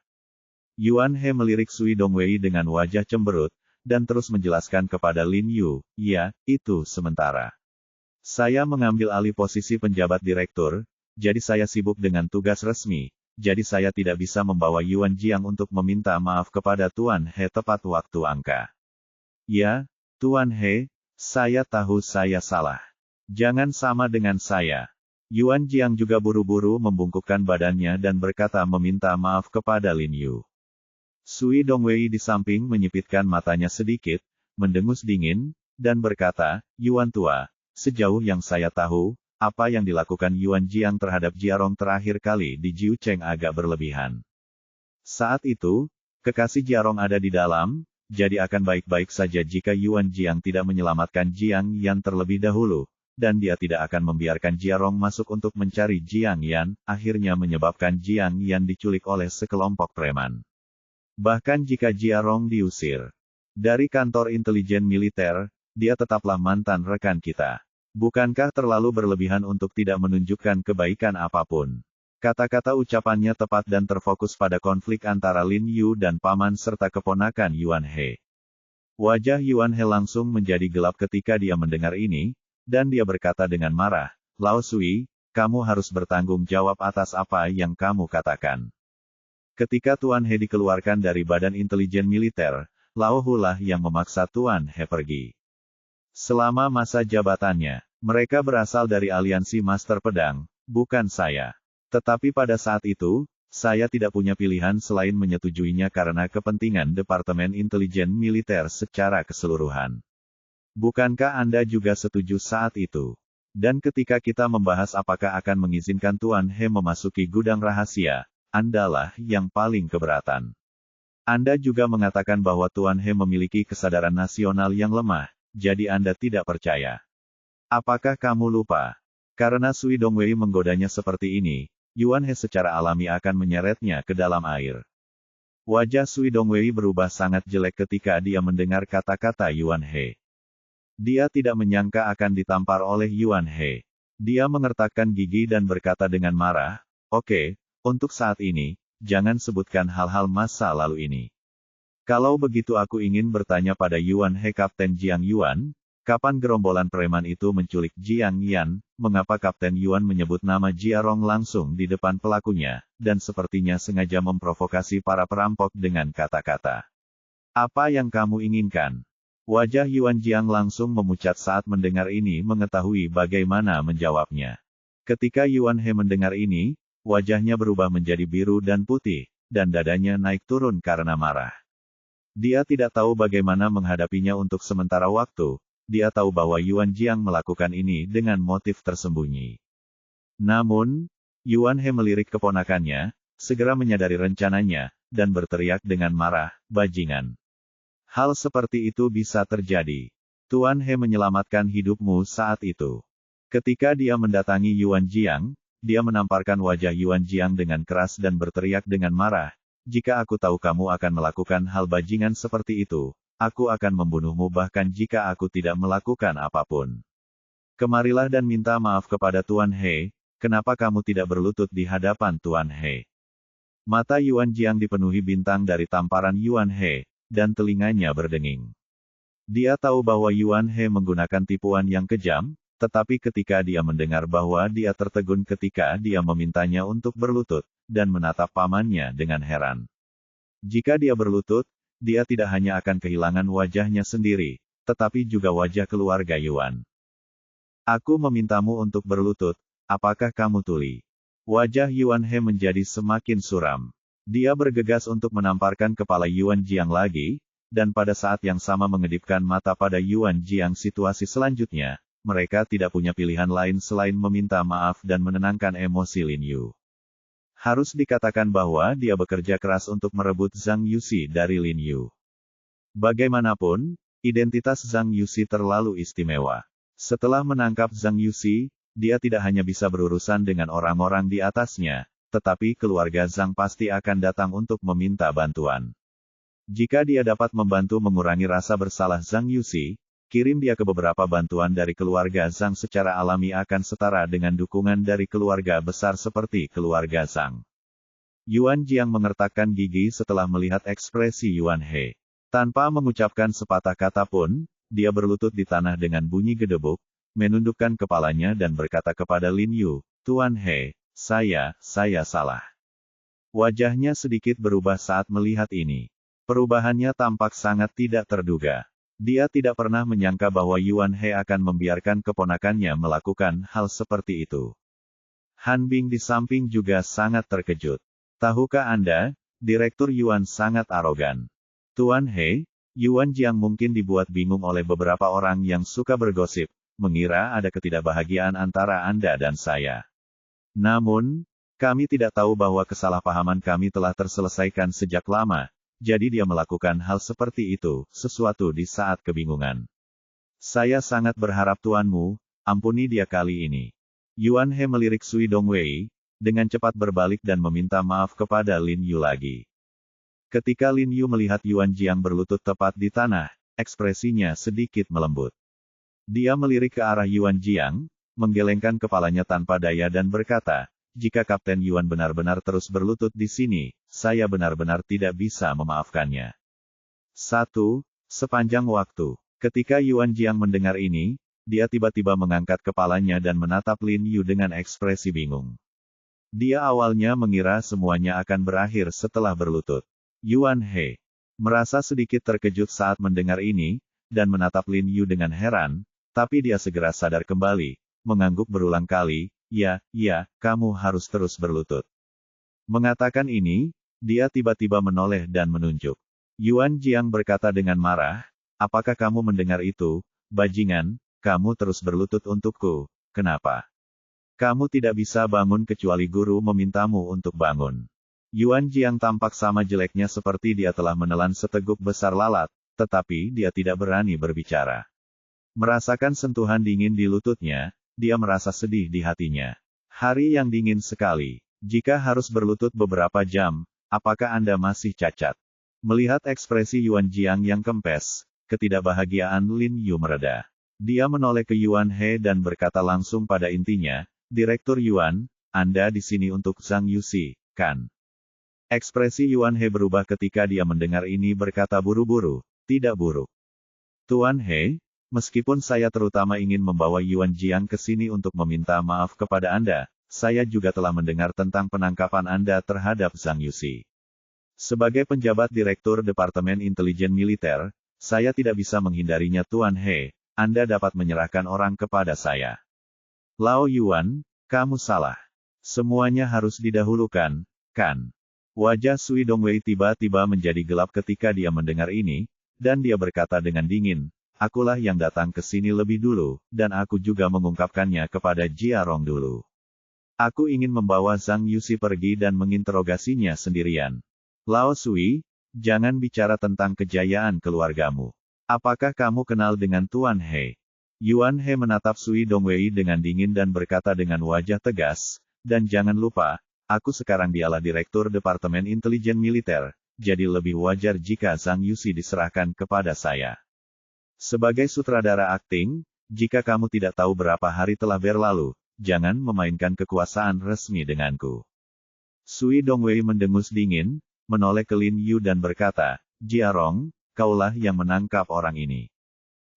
[SPEAKER 1] Yuan He melirik Sui Dongwei dengan wajah cemberut, dan terus menjelaskan kepada Lin Yu, ya, itu sementara. Saya mengambil alih posisi penjabat direktur, jadi saya sibuk dengan tugas resmi, jadi saya tidak bisa membawa Yuan Jiang untuk meminta maaf kepada Tuan He tepat waktu angka. Ya, Tuan He, saya tahu saya salah. Jangan sama dengan saya. Yuan Jiang juga buru-buru membungkukkan badannya dan berkata meminta maaf kepada Lin Yu. Sui Dongwei di samping menyipitkan matanya sedikit, mendengus dingin, dan berkata, Yuan tua, sejauh yang saya tahu, apa yang dilakukan Yuan Jiang terhadap Jiarong terakhir kali di Jiucheng agak berlebihan. Saat itu, kekasih Jiarong ada di dalam, jadi akan baik-baik saja jika Yuan Jiang tidak menyelamatkan Jiang Yan terlebih dahulu, dan dia tidak akan membiarkan Jiarong masuk untuk mencari Jiang Yan, akhirnya menyebabkan Jiang Yan diculik oleh sekelompok preman. Bahkan jika Jiarong diusir dari kantor intelijen militer, dia tetaplah mantan rekan kita. Bukankah terlalu berlebihan untuk tidak menunjukkan kebaikan apapun? Kata-kata ucapannya tepat dan terfokus pada konflik antara Lin Yu dan paman serta keponakan Yuan He. Wajah Yuan He langsung menjadi gelap ketika dia mendengar ini, dan dia berkata dengan marah, "Lao Sui, kamu harus bertanggung jawab atas apa yang kamu katakan." Ketika Tuan He dikeluarkan dari badan intelijen militer, Lao Hu lah yang memaksa Tuan He pergi. Selama masa jabatannya, mereka berasal dari aliansi Master Pedang, bukan saya. Tetapi pada saat itu, saya tidak punya pilihan selain menyetujuinya karena kepentingan Departemen Intelijen Militer secara keseluruhan. Bukankah Anda juga setuju saat itu? Dan ketika kita membahas apakah akan mengizinkan Tuan He memasuki gudang rahasia, Andalah yang paling keberatan. Anda juga mengatakan bahwa Tuan He memiliki kesadaran nasional yang lemah, jadi Anda tidak percaya. Apakah kamu lupa? Karena Sui Dongwei menggodanya seperti ini, Yuan He secara alami akan menyeretnya ke dalam air. Wajah Sui Dongwei berubah sangat jelek ketika dia mendengar kata-kata Yuan He. Dia tidak menyangka akan ditampar oleh Yuan He. Dia mengertakkan gigi dan berkata dengan marah, "Oke, untuk saat ini, jangan sebutkan hal-hal masa lalu ini. Kalau begitu aku ingin bertanya pada Yuan He Kapten Jiang Yuan, kapan gerombolan preman itu menculik Jiang Yan, mengapa Kapten Yuan menyebut nama Jiarong langsung di depan pelakunya, dan sepertinya sengaja memprovokasi para perampok dengan kata-kata. Apa yang kamu inginkan?" Wajah Yuan Jiang langsung memucat saat mendengar ini mengetahui bagaimana menjawabnya. Ketika Yuan He mendengar ini, wajahnya berubah menjadi biru dan putih, dan dadanya naik turun karena marah. Dia tidak tahu bagaimana menghadapinya untuk sementara waktu. Dia tahu bahwa Yuan Jiang melakukan ini dengan motif tersembunyi. Namun, Yuan He melirik keponakannya, segera menyadari rencananya, dan berteriak dengan marah, "Bajingan! Hal seperti itu bisa terjadi. Tuan He menyelamatkan hidupmu saat itu." Ketika dia mendatangi Yuan Jiang, dia menamparkan wajah Yuan Jiang dengan keras dan berteriak dengan marah, "Jika aku tahu kamu akan melakukan hal bajingan seperti itu, aku akan membunuhmu bahkan jika aku tidak melakukan apapun. Kemarilah dan minta maaf kepada Tuan He, kenapa kamu tidak berlutut di hadapan Tuan He?" Mata Yuan Jiang dipenuhi bintang dari tamparan Yuan He, dan telinganya berdenging. Dia tahu bahwa Yuan He menggunakan tipuan yang kejam, tetapi ketika dia mendengar bahwa dia tertegun ketika dia memintanya untuk berlutut, dan menatap pamannya dengan heran. Jika dia berlutut, dia tidak hanya akan kehilangan wajahnya sendiri, tetapi juga wajah keluarga Yuan. "Aku memintamu untuk berlutut, apakah kamu tuli?" Wajah Yuan He menjadi semakin suram. Dia bergegas untuk menamparkan kepala Yuan Jiang lagi, dan pada saat yang sama mengedipkan mata pada Yuan Jiang. Situasi selanjutnya, mereka tidak punya pilihan lain selain meminta maaf dan menenangkan emosi Lin Yu. Harus dikatakan bahwa dia bekerja keras untuk merebut Zhang Yuxi dari Lin Yu. Bagaimanapun, identitas Zhang Yuxi terlalu istimewa. Setelah menangkap Zhang Yuxi, dia tidak hanya bisa berurusan dengan orang-orang di atasnya, tetapi keluarga Zhang pasti akan datang untuk meminta bantuan. Jika dia dapat membantu mengurangi rasa bersalah Zhang Yuxi, kirim dia ke beberapa bantuan dari keluarga Zhang secara alami akan setara dengan dukungan dari keluarga besar seperti keluarga Zhang. Yuan Jiang mengertakkan gigi setelah melihat ekspresi Yuan He. Tanpa mengucapkan sepatah kata pun, dia berlutut di tanah dengan bunyi gedebuk, menundukkan kepalanya dan berkata kepada Lin Yu, "Tuan He, saya salah." Wajahnya sedikit berubah saat melihat ini. Perubahannya tampak sangat tidak terduga. Dia tidak pernah menyangka bahwa Yuan He akan membiarkan keponakannya melakukan hal seperti itu. Han Bing di samping juga sangat terkejut. "Tahukah Anda, Direktur Yuan sangat arogan." "Tuan He," Yuan Jiang mungkin dibuat bingung oleh beberapa orang yang suka bergosip, mengira ada ketidakbahagiaan antara Anda dan saya. Namun, Kami tidak tahu bahwa kesalahpahaman kami telah terselesaikan sejak lama, jadi dia melakukan hal seperti itu, sesuatu di saat kebingungan. Saya sangat berharap tuanmu, ampuni dia kali ini. Yuan He melirik Sui Dongwei, dengan cepat berbalik dan meminta maaf kepada Lin Yu lagi. Ketika Lin Yu melihat Yuan Jiang berlutut tepat di tanah, ekspresinya sedikit melembut. Dia melirik ke arah Yuan Jiang, menggelengkan kepalanya tanpa daya dan berkata, jika Kapten Yuan benar-benar terus berlutut di sini, saya benar-benar tidak bisa memaafkannya. 1. Sepanjang waktu. Ketika Yuan Jiang mendengar ini, dia tiba-tiba mengangkat kepalanya dan menatap Lin Yu dengan ekspresi bingung. Dia awalnya mengira semuanya akan berakhir setelah berlutut. Yuan He merasa sedikit terkejut saat mendengar ini, dan menatap Lin Yu dengan heran, tapi dia segera sadar kembali, mengangguk berulang kali, ya, kamu harus terus berlutut. Mengatakan ini, dia tiba-tiba menoleh dan menunjuk. Yuan Jiang berkata dengan marah, apakah kamu mendengar itu, bajingan, kamu terus berlutut untukku, kenapa? Kamu tidak bisa bangun kecuali guru memintamu untuk bangun. Yuan Jiang tampak sama jeleknya seperti dia telah menelan seteguk besar lalat, tetapi dia tidak berani berbicara. Merasakan sentuhan dingin di lututnya, dia merasa sedih di hatinya. Hari yang dingin sekali. Jika harus berlutut beberapa jam, apakah Anda masih cacat? Melihat ekspresi Yuan Jiang yang kempes, ketidakbahagiaan Lin Yu mereda. Dia menoleh ke Yuan He dan berkata langsung pada intinya, Direktur Yuan, Anda di sini untuk Zhang Yuxi, kan? Ekspresi Yuan He berubah ketika dia mendengar ini berkata buru-buru, tidak buruk. Tuan He, meskipun saya terutama ingin membawa Yuan Jiang ke sini untuk meminta maaf kepada Anda, saya juga telah mendengar tentang penangkapan Anda terhadap Zhang Yuxi. Sebagai penjabat Direktur Departemen Intelijen Militer, saya tidak bisa menghindarinya Tuan He, Anda dapat menyerahkan orang kepada saya. Lao Yuan, kamu salah. Semuanya harus didahulukan, kan? Wajah Sui Dongwei tiba-tiba menjadi gelap ketika dia mendengar ini, dan dia berkata dengan dingin, akulah yang datang ke sini lebih dulu, dan aku juga mengungkapkannya kepada Jia Rong dulu. Aku ingin membawa Zhang Yuxi pergi dan menginterogasinya sendirian. Lao Sui, jangan bicara tentang kejayaan keluargamu. Apakah kamu kenal dengan Tuan He? Yuan He menatap Sui Dongwei dengan dingin dan berkata dengan wajah tegas, dan jangan lupa, aku sekarang dialah Direktur Departemen Intelijen Militer, jadi lebih wajar jika Zhang Yuxi diserahkan kepada saya. Sebagai sutradara akting, jika kamu tidak tahu berapa hari telah berlalu, jangan memainkan kekuasaan resmi denganku. Sui Dongwei mendengus dingin, menoleh ke Lin Yu dan berkata, Jia Rong, kaulah yang menangkap orang ini.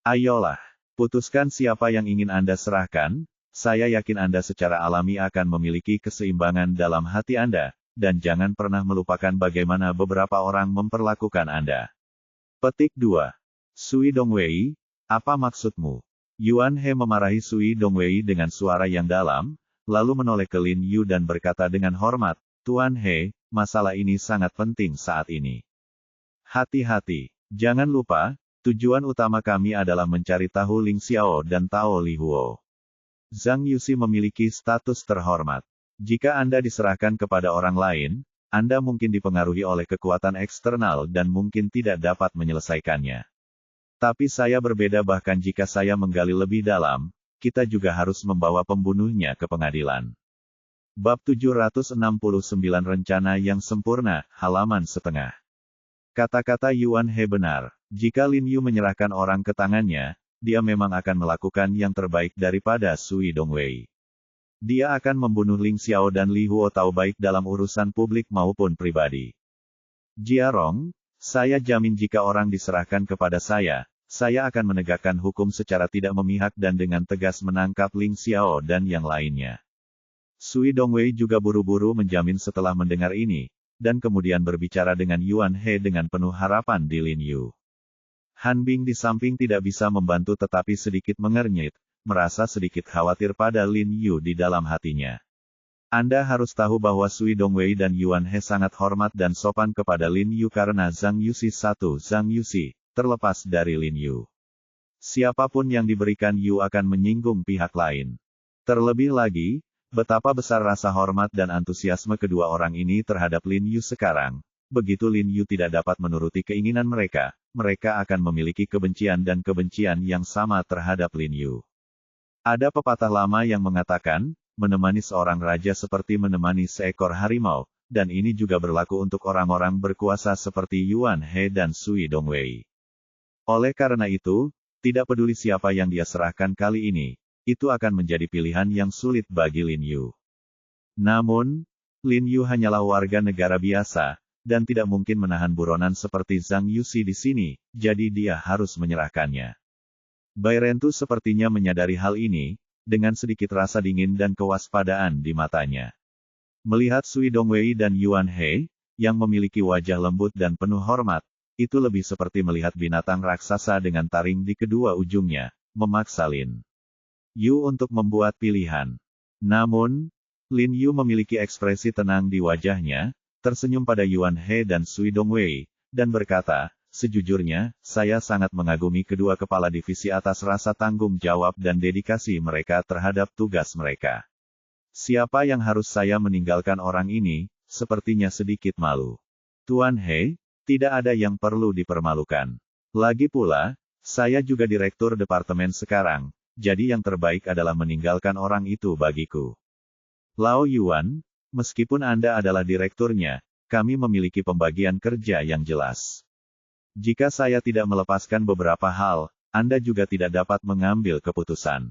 [SPEAKER 1] Ayolah. Putuskan siapa yang ingin Anda serahkan, saya yakin Anda secara alami akan memiliki keseimbangan dalam hati Anda, dan jangan pernah melupakan bagaimana beberapa orang memperlakukan Anda. Petik 2. Sui Dongwei, apa maksudmu? Yuan He memarahi Sui Dongwei dengan suara yang dalam, lalu menoleh ke Lin Yu dan berkata dengan hormat, Tuan He, masalah ini sangat penting saat ini. Hati-hati, jangan lupa, tujuan utama kami adalah mencari tahu Ling Xiao dan Tao Li Huo. Zhang Yuxi memiliki status terhormat. Jika Anda diserahkan kepada orang lain, Anda mungkin dipengaruhi oleh kekuatan eksternal dan mungkin tidak dapat menyelesaikannya. Tapi saya berbeda bahkan jika saya menggali lebih dalam, kita juga harus membawa pembunuhnya ke pengadilan. Bab 769 Rencana yang Sempurna, halaman setengah. Kata-kata Yuan He benar. Jika Lin Yu menyerahkan orang ke tangannya, dia memang akan melakukan yang terbaik daripada Sui Dongwei. Dia akan membunuh Ling Xiao dan Li Huo Tao baik dalam urusan publik maupun pribadi. Jia Rong, saya jamin jika orang diserahkan kepada saya akan menegakkan hukum secara tidak memihak dan dengan tegas menangkap Ling Xiao dan yang lainnya. Sui Dongwei juga buru-buru menjamin setelah mendengar ini, dan kemudian berbicara dengan Yuan He dengan penuh harapan di Lin Yu. Han Bing di samping tidak bisa membantu tetapi sedikit mengernyit, merasa sedikit khawatir pada Lin Yu di dalam hatinya. Anda harus tahu bahwa Sui Dongwei dan Yuan He sangat hormat dan sopan kepada Lin Yu karena Zhang Yuxi Zhang Yuxi, terlepas dari Lin Yu. Siapapun yang diberikan Yu akan menyinggung pihak lain. Terlebih lagi, Betapa besar rasa hormat dan antusiasme kedua orang ini terhadap Lin Yu sekarang. Begitu Lin Yu tidak dapat menuruti keinginan mereka, mereka akan memiliki kebencian dan kebencian yang sama terhadap Lin Yu. Ada pepatah lama yang mengatakan, menemani seorang raja seperti menemani seekor harimau, dan ini juga berlaku untuk orang-orang berkuasa seperti Yuan He dan Sui Dongwei. Oleh karena itu, tidak peduli siapa yang dia serahkan kali ini, itu akan menjadi pilihan yang sulit bagi Lin Yu. Namun, Lin Yu hanyalah warga negara biasa, dan tidak mungkin menahan buronan seperti Zhang Yuxi di sini, jadi dia harus menyerahkannya. Bai Rentu sepertinya menyadari hal ini, dengan sedikit rasa dingin dan kewaspadaan di matanya. Melihat Sui Dongwei dan Yuan He, yang memiliki wajah lembut dan penuh hormat, itu lebih seperti melihat binatang raksasa dengan taring di kedua ujungnya, memaksa Lin Yu untuk membuat pilihan. Namun, Lin Yu memiliki ekspresi tenang di wajahnya, tersenyum pada Yuan He dan Sui Dongwei, dan berkata, sejujurnya, saya sangat mengagumi kedua kepala divisi atas rasa tanggung jawab dan dedikasi mereka terhadap tugas mereka. Siapa yang harus saya meninggalkan orang ini, sepertinya sedikit malu. Tuan He, tidak ada yang perlu dipermalukan. Lagi pula, saya juga direktur departemen sekarang, jadi yang terbaik adalah meninggalkan orang itu bagiku. Lao Yuan, meskipun Anda adalah direkturnya, kami memiliki pembagian kerja yang jelas. Jika saya tidak melepaskan beberapa hal, Anda juga tidak dapat mengambil keputusan.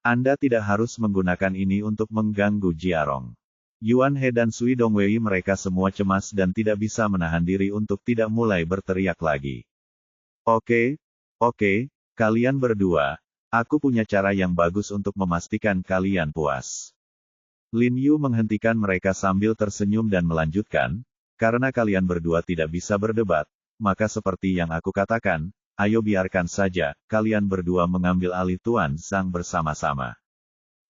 [SPEAKER 1] Anda tidak harus menggunakan ini untuk mengganggu Jiarong. Yuan He dan Sui Dongwei mereka semua cemas dan tidak bisa menahan diri untuk tidak mulai berteriak lagi. Oke, kalian berdua, aku punya cara yang bagus untuk memastikan kalian puas. Lin Yu menghentikan mereka sambil tersenyum dan melanjutkan, karena kalian berdua tidak bisa berdebat, maka seperti yang aku katakan, ayo biarkan saja, kalian berdua mengambil alih Tuan Zhang bersama-sama.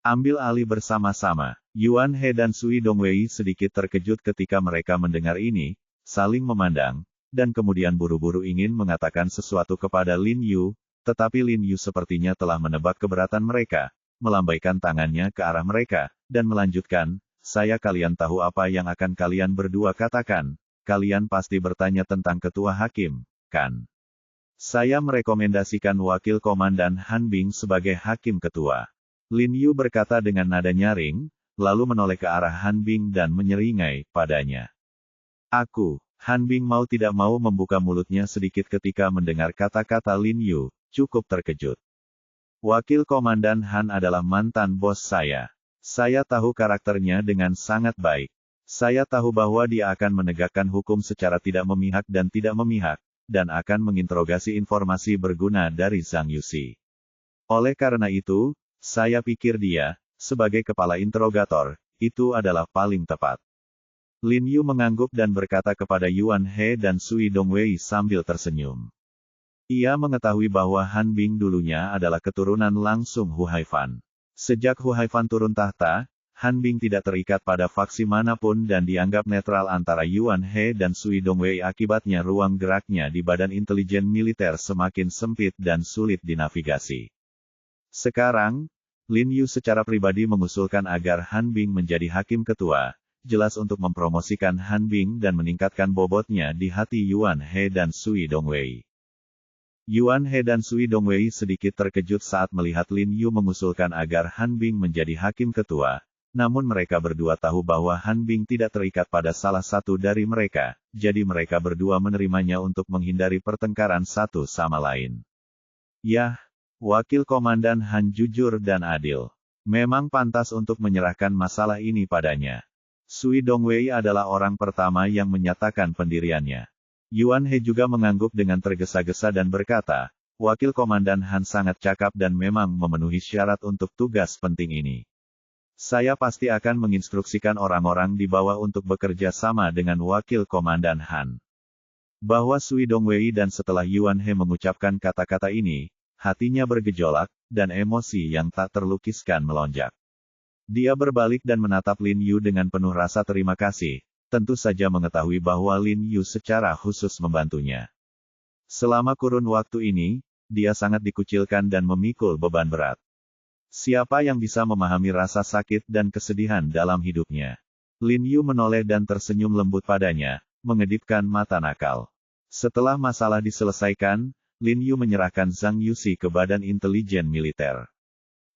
[SPEAKER 1] Ambil alih bersama-sama. Yuan He dan Sui Dongwei sedikit terkejut ketika mereka mendengar ini, saling memandang, dan kemudian buru-buru ingin mengatakan sesuatu kepada Lin Yu, tetapi Lin Yu sepertinya telah menebak keberatan mereka, melambaikan tangannya ke arah mereka, dan melanjutkan, kalian tahu apa yang akan kalian berdua katakan, kalian pasti bertanya tentang ketua hakim, kan? Saya merekomendasikan wakil komandan Han Bing sebagai hakim ketua. Lin Yu berkata dengan nada nyaring, lalu menoleh ke arah Han Bing dan menyeringai padanya. Han Bing mau tidak mau membuka mulutnya sedikit ketika mendengar kata-kata Lin Yu, cukup terkejut. Wakil Komandan Han adalah mantan bos saya. Saya tahu karakternya dengan sangat baik. Saya tahu bahwa dia akan menegakkan hukum secara tidak memihak, dan akan menginterogasi informasi berguna dari Zhang Yuxi. Oleh karena itu, saya pikir dia, sebagai kepala interrogator, itu adalah paling tepat. Lin Yu mengangguk dan berkata kepada Yuan He dan Sui Dongwei sambil tersenyum. Ia mengetahui bahwa Han Bing dulunya adalah keturunan langsung Hu Haifan. Sejak Hu Haifan turun tahta, Han Bing tidak terikat pada faksi manapun dan dianggap netral antara Yuan He dan Sui Dongwei. Akibatnya ruang geraknya di badan intelijen militer semakin sempit dan sulit dinavigasi. Sekarang, Lin Yu secara pribadi mengusulkan agar Han Bing menjadi hakim ketua, jelas untuk mempromosikan Han Bing dan meningkatkan bobotnya di hati Yuan He dan Sui Dongwei. Yuan He dan Sui Dongwei sedikit terkejut saat melihat Lin Yu mengusulkan agar Han Bing menjadi hakim ketua, namun mereka berdua tahu bahwa Han Bing tidak terikat pada salah satu dari mereka, jadi mereka berdua menerimanya untuk menghindari pertengkaran satu sama lain. Yah, Wakil Komandan Han jujur dan adil. Memang pantas untuk menyerahkan masalah ini padanya. Sui Dongwei adalah orang pertama yang menyatakan pendiriannya. Yuan He juga mengangguk dengan tergesa-gesa dan berkata, Wakil Komandan Han sangat cakap dan memang memenuhi syarat untuk tugas penting ini. Saya pasti akan menginstruksikan orang-orang di bawah untuk bekerja sama dengan Wakil Komandan Han. Bahwa Sui Dongwei dan setelah Yuan He mengucapkan kata-kata ini, hatinya bergejolak, dan emosi yang tak terlukiskan melonjak. Dia berbalik dan menatap Lin Yu dengan penuh rasa terima kasih, tentu saja mengetahui bahwa Lin Yu secara khusus membantunya. Selama kurun waktu ini, dia sangat dikucilkan dan memikul beban berat. Siapa yang bisa memahami rasa sakit dan kesedihan dalam hidupnya? Lin Yu menoleh dan tersenyum lembut padanya, mengedipkan mata nakal. Setelah masalah diselesaikan, Lin Yu menyerahkan Zhang Yuxi ke Badan Intelijen Militer.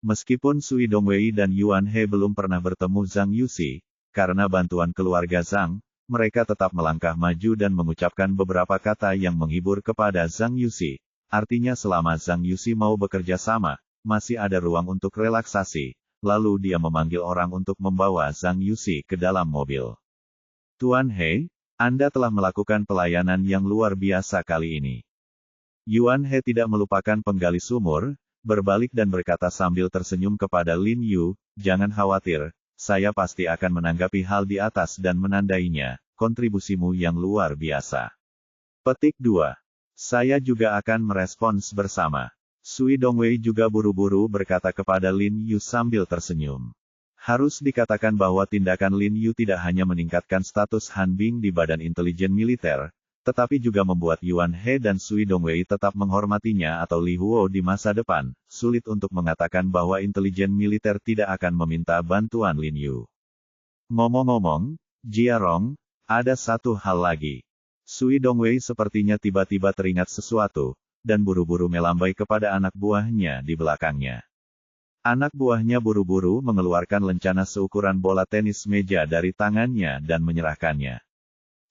[SPEAKER 1] Meskipun Sui Dongwei dan Yuan He belum pernah bertemu Zhang Yuxi, karena bantuan keluarga Zhang, mereka tetap melangkah maju dan mengucapkan beberapa kata yang menghibur kepada Zhang Yuxi. Artinya selama Zhang Yuxi mau bekerja sama, masih ada ruang untuk relaksasi. Lalu dia memanggil orang untuk membawa Zhang Yuxi ke dalam mobil. Tuan He, Anda telah melakukan pelayanan yang luar biasa kali ini. Yuan He tidak melupakan penggali sumur, berbalik dan berkata sambil tersenyum kepada Lin Yu, jangan khawatir, saya pasti akan menanggapi hal di atas dan menandainya, kontribusimu yang luar biasa. Petik 2. Saya juga akan merespons bersama. Sui Dongwei juga buru-buru berkata kepada Lin Yu sambil tersenyum. Harus dikatakan bahwa tindakan Lin Yu tidak hanya meningkatkan status Han Bing di Badan Intelijen Militer, tetapi juga membuat Yuan He dan Sui Dongwei tetap menghormatinya atau Li Huo di masa depan. Sulit untuk mengatakan bahwa intelijen militer tidak akan meminta bantuan Lin Yu. Ngomong-ngomong, Jia Rong, ada satu hal lagi. Sui Dongwei sepertinya tiba-tiba teringat sesuatu, dan buru-buru melambai kepada anak buahnya di belakangnya. Anak buahnya buru-buru mengeluarkan lencana seukuran bola tenis meja dari tangannya dan menyerahkannya.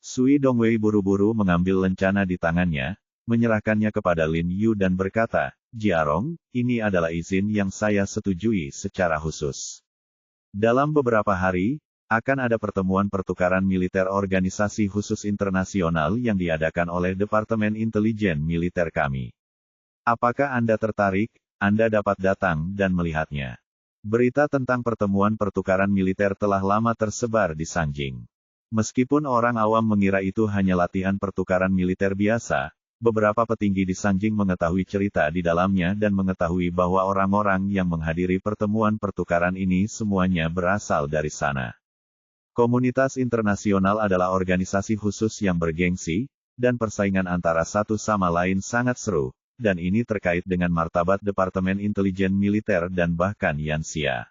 [SPEAKER 1] Sui Dongwei buru-buru mengambil lencana di tangannya, menyerahkannya kepada Lin Yu dan berkata, Jiarong, ini adalah izin yang saya setujui secara khusus. Dalam beberapa hari, akan ada pertemuan pertukaran militer organisasi khusus internasional yang diadakan oleh Departemen Intelijen Militer kami. Apakah Anda tertarik? Anda dapat datang dan melihatnya. Berita tentang pertemuan pertukaran militer telah lama tersebar di Sanjing. Meskipun orang awam mengira itu hanya latihan pertukaran militer biasa, beberapa petinggi di Sanjing mengetahui cerita di dalamnya dan mengetahui bahwa orang-orang yang menghadiri pertemuan pertukaran ini semuanya berasal dari sana. Komunitas internasional adalah organisasi khusus yang bergengsi, dan persaingan antara satu sama lain sangat seru. Dan ini terkait dengan martabat Departemen Intelijen Militer dan bahkan Yanxia.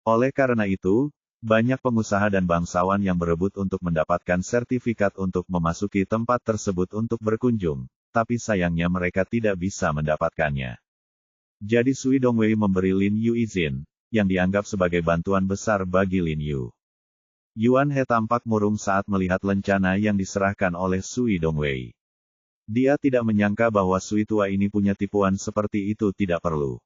[SPEAKER 1] Oleh karena itu, banyak pengusaha dan bangsawan yang berebut untuk mendapatkan sertifikat untuk memasuki tempat tersebut untuk berkunjung, tapi sayangnya mereka tidak bisa mendapatkannya. Jadi Sui Dongwei memberi Lin Yu izin, yang dianggap sebagai bantuan besar bagi Lin Yu. Yuan He tampak murung saat melihat lencana yang diserahkan oleh Sui Dongwei. Dia tidak menyangka bahwa Sui tua ini punya tipuan seperti itu tidak perlu.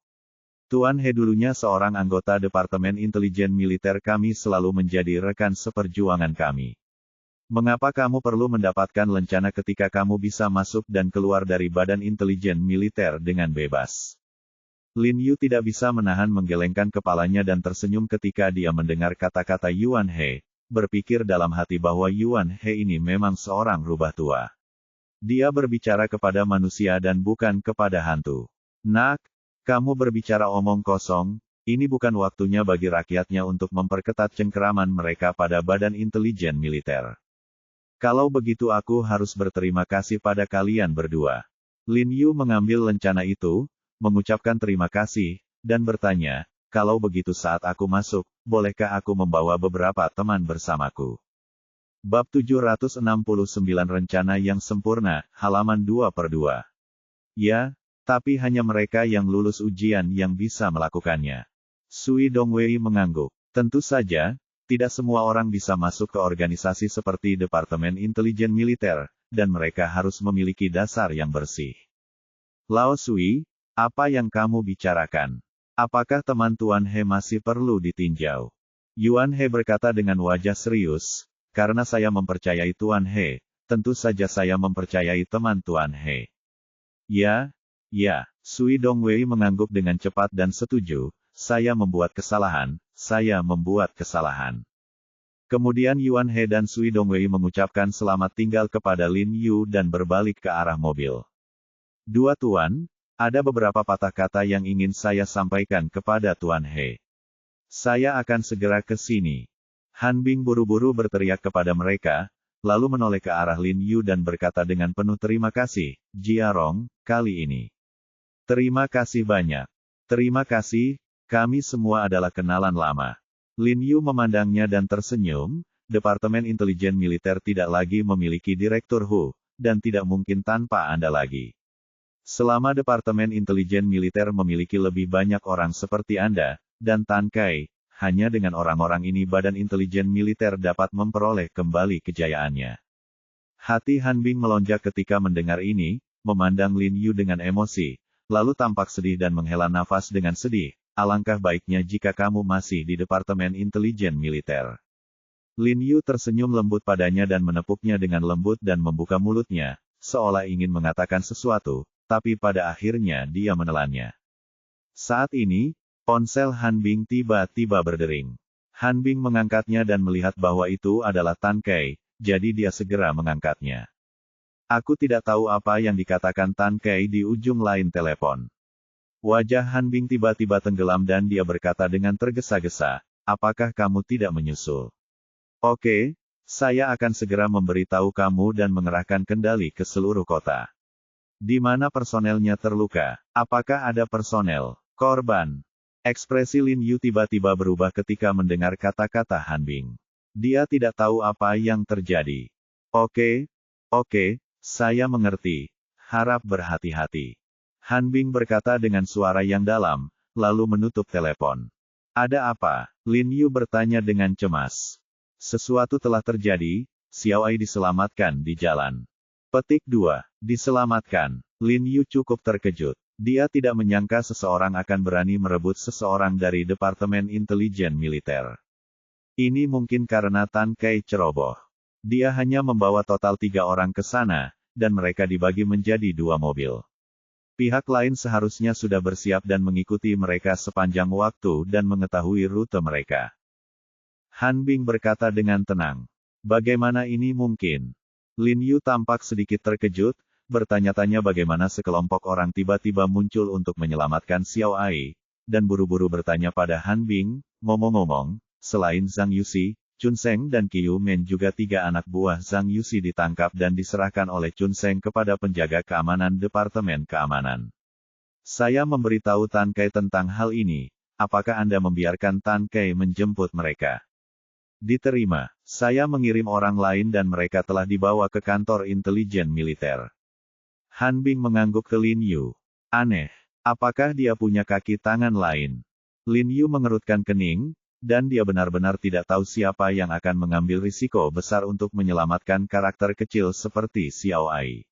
[SPEAKER 1] Tuan He dulunya seorang anggota Departemen Intelijen Militer kami selalu menjadi rekan seperjuangan kami. Mengapa kamu perlu mendapatkan lencana ketika kamu bisa masuk dan keluar dari Badan Intelijen Militer dengan bebas? Lin Yu tidak bisa menahan menggelengkan kepalanya dan tersenyum ketika dia mendengar kata-kata Yuan He, berpikir dalam hati bahwa Yuan He ini memang seorang rubah tua. Dia berbicara kepada manusia dan bukan kepada hantu. Nak, kamu berbicara omong kosong, ini bukan waktunya bagi rakyatnya untuk memperketat cengkeraman mereka pada Badan Intelijen Militer. Kalau begitu aku harus berterima kasih pada kalian berdua. Lin Yu mengambil lencana itu, mengucapkan terima kasih, dan bertanya, kalau begitu saat aku masuk, bolehkah aku membawa beberapa teman bersamaku? Bab 769 Rencana yang Sempurna, halaman 2/2. Ya, tapi hanya mereka yang lulus ujian yang bisa melakukannya. Sui Dongwei mengangguk. Tentu saja, tidak semua orang bisa masuk ke organisasi seperti Departemen Intelijen Militer, dan mereka harus memiliki dasar yang bersih. Lao Sui, apa yang kamu bicarakan? Apakah teman Tuan He masih perlu ditinjau? Yuan He berkata dengan wajah serius. Karena saya mempercayai Tuan He, tentu saja saya mempercayai teman Tuan He. Ya, Sui Dongwei mengangguk dengan cepat dan setuju, saya membuat kesalahan. Kemudian Yuan He dan Sui Dongwei mengucapkan selamat tinggal kepada Lin Yu dan berbalik ke arah mobil. Dua Tuan, ada beberapa patah kata yang ingin saya sampaikan kepada Tuan He. Saya akan segera ke sini. Han Bing buru-buru berteriak kepada mereka, lalu menoleh ke arah Lin Yu dan berkata dengan penuh terima kasih, Jia Rong, kali ini. Terima kasih banyak. Terima kasih, Kami semua adalah kenalan lama. Lin Yu memandangnya dan tersenyum. Departemen Intelijen Militer tidak lagi memiliki Direktur Hu, dan tidak mungkin tanpa Anda lagi. Selama Departemen Intelijen Militer memiliki lebih banyak orang seperti Anda, dan Tan Kai, hanya dengan orang-orang ini Badan Intelijen Militer dapat memperoleh kembali kejayaannya. Hati Han Bing melonjak ketika mendengar ini, memandang Lin Yu dengan emosi, lalu tampak sedih dan menghela nafas dengan sedih. Alangkah baiknya jika kamu masih di Departemen Intelijen Militer. Lin Yu tersenyum lembut padanya dan menepuknya dengan lembut dan membuka mulutnya, seolah ingin mengatakan sesuatu, tapi pada akhirnya dia menelannya. Saat ini, ponsel Han Bing tiba-tiba berdering. Han Bing mengangkatnya dan melihat bahwa itu adalah Tan Kai, jadi dia segera mengangkatnya. Aku tidak tahu apa yang dikatakan Tan Kai di ujung lain telepon. Wajah Han Bing tiba-tiba tenggelam dan dia berkata dengan tergesa-gesa, apakah kamu tidak menyusul? Oke, saya akan segera memberitahu kamu dan mengerahkan kendali ke seluruh kota. Di mana personelnya terluka? Apakah ada personel korban? Ekspresi Lin Yu tiba-tiba berubah ketika mendengar kata-kata Han Bing. Dia tidak tahu apa yang terjadi. Oke, saya mengerti. Harap berhati-hati. Han Bing berkata dengan suara yang dalam, lalu menutup telepon. Ada apa? Lin Yu bertanya dengan cemas. Sesuatu telah terjadi, Xiao Ai diselamatkan di jalan. Petik 2. Diselamatkan. Lin Yu cukup terkejut. Dia tidak menyangka seseorang akan berani merebut seseorang dari Departemen Intelijen Militer. Ini mungkin karena Tan Kai ceroboh. Dia hanya membawa total 3 orang ke sana, dan mereka dibagi menjadi 2 mobil. Pihak lain seharusnya sudah bersiap dan mengikuti mereka sepanjang waktu dan mengetahui rute mereka. Han Bing berkata dengan tenang. Bagaimana ini mungkin? Lin Yu tampak sedikit terkejut, bertanya-tanya bagaimana sekelompok orang tiba-tiba muncul untuk menyelamatkan Xiao Ai, dan buru-buru bertanya pada Han Bing, ngomong-ngomong, selain Zhang Yuxi, Chun Seng dan Qiu Men juga 3 anak buah Zhang Yuxi ditangkap dan diserahkan oleh Chun Seng kepada penjaga keamanan Departemen Keamanan. Saya memberitahu Tan Kai tentang hal ini, apakah Anda membiarkan Tan Kai menjemput mereka? Diterima, saya mengirim orang lain dan mereka telah dibawa ke kantor intelijen militer. Han Bing mengangguk ke Lin Yu. Aneh, apakah dia punya kaki tangan lain? Lin Yu mengerutkan kening, dan dia benar-benar tidak tahu siapa yang akan mengambil risiko besar untuk menyelamatkan karakter kecil seperti Xiao Ai.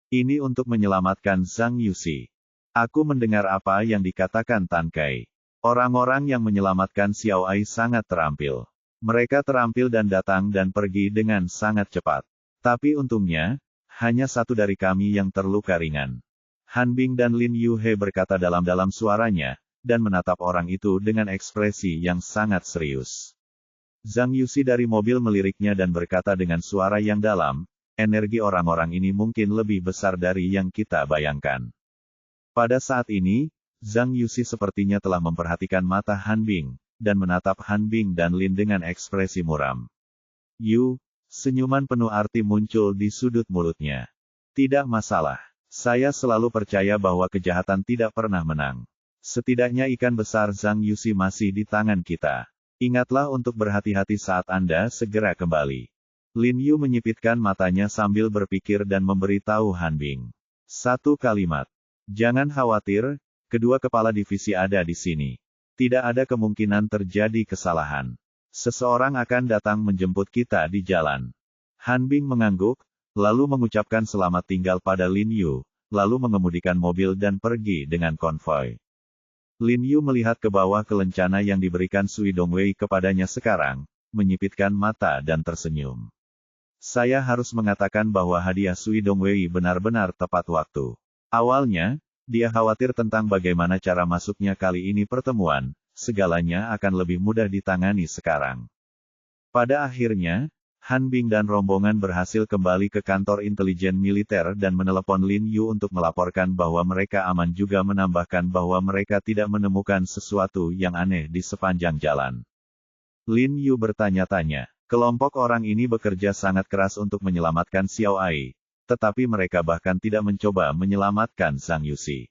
[SPEAKER 1] Ini untuk menyelamatkan Zhang Yuxi. Aku mendengar apa yang dikatakan Tan Kai. Orang-orang yang menyelamatkan Xiao Ai sangat terampil. Mereka terampil dan datang dan pergi dengan sangat cepat. Tapi untungnya, hanya 1 dari kami yang terluka ringan. Han Bing dan Lin Yu He berkata dalam-dalam suaranya, dan menatap orang itu dengan ekspresi yang sangat serius. Zhang Yuxi dari mobil meliriknya dan berkata dengan suara yang dalam, energi orang-orang ini mungkin lebih besar dari yang kita bayangkan. Pada saat ini, Zhang Yuxi sepertinya telah memperhatikan mata Han Bing, dan menatap Han Bing dan Lin dengan ekspresi muram. Yu, senyuman penuh arti muncul di sudut mulutnya. Tidak masalah. Saya selalu percaya bahwa kejahatan tidak pernah menang. Setidaknya ikan besar Zhang Yuxi masih di tangan kita. Ingatlah untuk berhati-hati saat Anda segera kembali. Lin Yu menyipitkan matanya sambil berpikir dan memberitahu Han Bing. 1 kalimat. Jangan khawatir, kedua kepala divisi ada di sini. Tidak ada kemungkinan terjadi kesalahan. Seseorang akan datang menjemput kita di jalan. Han Bing mengangguk, lalu mengucapkan selamat tinggal pada Lin Yu, lalu mengemudikan mobil dan pergi dengan konvoi. Lin Yu melihat ke bawah ke lencana yang diberikan Sui Dongwei kepadanya sekarang, menyipitkan mata dan tersenyum. Saya harus mengatakan bahwa hadiah Sui Dongwei benar-benar tepat waktu. Awalnya, dia khawatir tentang bagaimana cara masuknya kali ini pertemuan, segalanya akan lebih mudah ditangani sekarang. Pada akhirnya, Han Bing dan rombongan berhasil kembali ke kantor intelijen militer dan menelepon Lin Yu untuk melaporkan bahwa mereka aman juga menambahkan bahwa mereka tidak menemukan sesuatu yang aneh di sepanjang jalan. Lin Yu bertanya-tanya, kelompok orang ini bekerja sangat keras untuk menyelamatkan Xiao Ai, tetapi mereka bahkan tidak mencoba menyelamatkan Zhang Yuxi.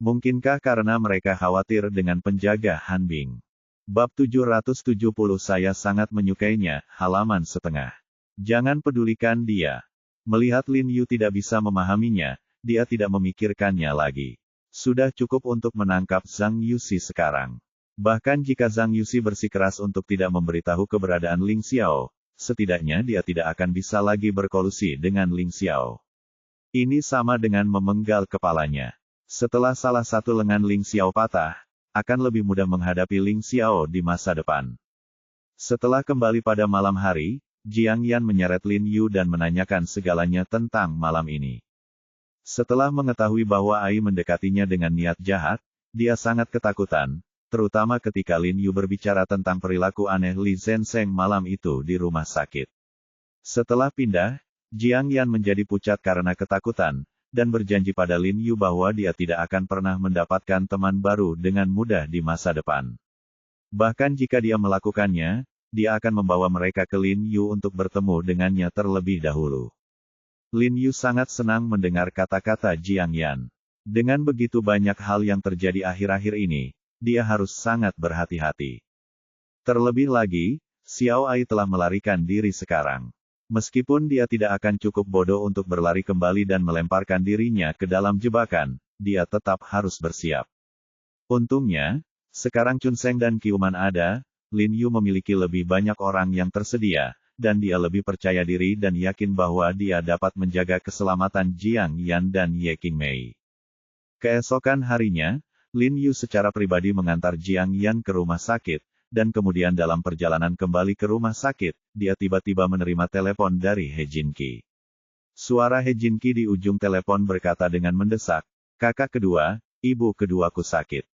[SPEAKER 1] Mungkinkah karena mereka khawatir dengan penjaga Han Bing? Bab 770 Saya sangat menyukainya, halaman setengah. Jangan pedulikan dia. Melihat Lin Yu tidak bisa memahaminya, dia tidak memikirkannya lagi. Sudah cukup untuk menangkap Zhang Yuxi sekarang. Bahkan jika Zhang Yuxi bersikeras untuk tidak memberitahu keberadaan Ling Xiao, setidaknya dia tidak akan bisa lagi berkolusi dengan Ling Xiao. Ini sama dengan memenggal kepalanya. Setelah salah satu lengan Ling Xiao patah, akan lebih mudah menghadapi Ling Xiao di masa depan. Setelah kembali pada malam hari, Jiang Yan menyeret Lin Yu dan menanyakan segalanya tentang malam ini. Setelah mengetahui bahwa Ai mendekatinya dengan niat jahat, dia sangat ketakutan, terutama ketika Lin Yu berbicara tentang perilaku aneh Li Zhensheng malam itu di rumah sakit. Setelah pindah, Jiang Yan menjadi pucat karena ketakutan, dan berjanji pada Lin Yu bahwa dia tidak akan pernah mendapatkan teman baru dengan mudah di masa depan. Bahkan jika dia melakukannya, dia akan membawa mereka ke Lin Yu untuk bertemu dengannya terlebih dahulu. Lin Yu sangat senang mendengar kata-kata Jiang Yan. Dengan begitu banyak hal yang terjadi akhir-akhir ini, dia harus sangat berhati-hati. Terlebih lagi, Xiao Ai telah melarikan diri sekarang. Meskipun dia tidak akan cukup bodoh untuk berlari kembali dan melemparkan dirinya ke dalam jebakan, dia tetap harus bersiap. Untungnya, sekarang Chun Seng dan Qiuman ada, Lin Yu memiliki lebih banyak orang yang tersedia, dan dia lebih percaya diri dan yakin bahwa dia dapat menjaga keselamatan Jiang Yan dan Ye Qingmei. Keesokan harinya, Lin Yu secara pribadi mengantar Jiang Yan ke rumah sakit, dan kemudian dalam perjalanan kembali ke rumah sakit, dia tiba-tiba menerima telepon dari He Jinqi. Suara He Jinqi di ujung telepon berkata dengan mendesak, "Kakak kedua, ibu keduaku sakit.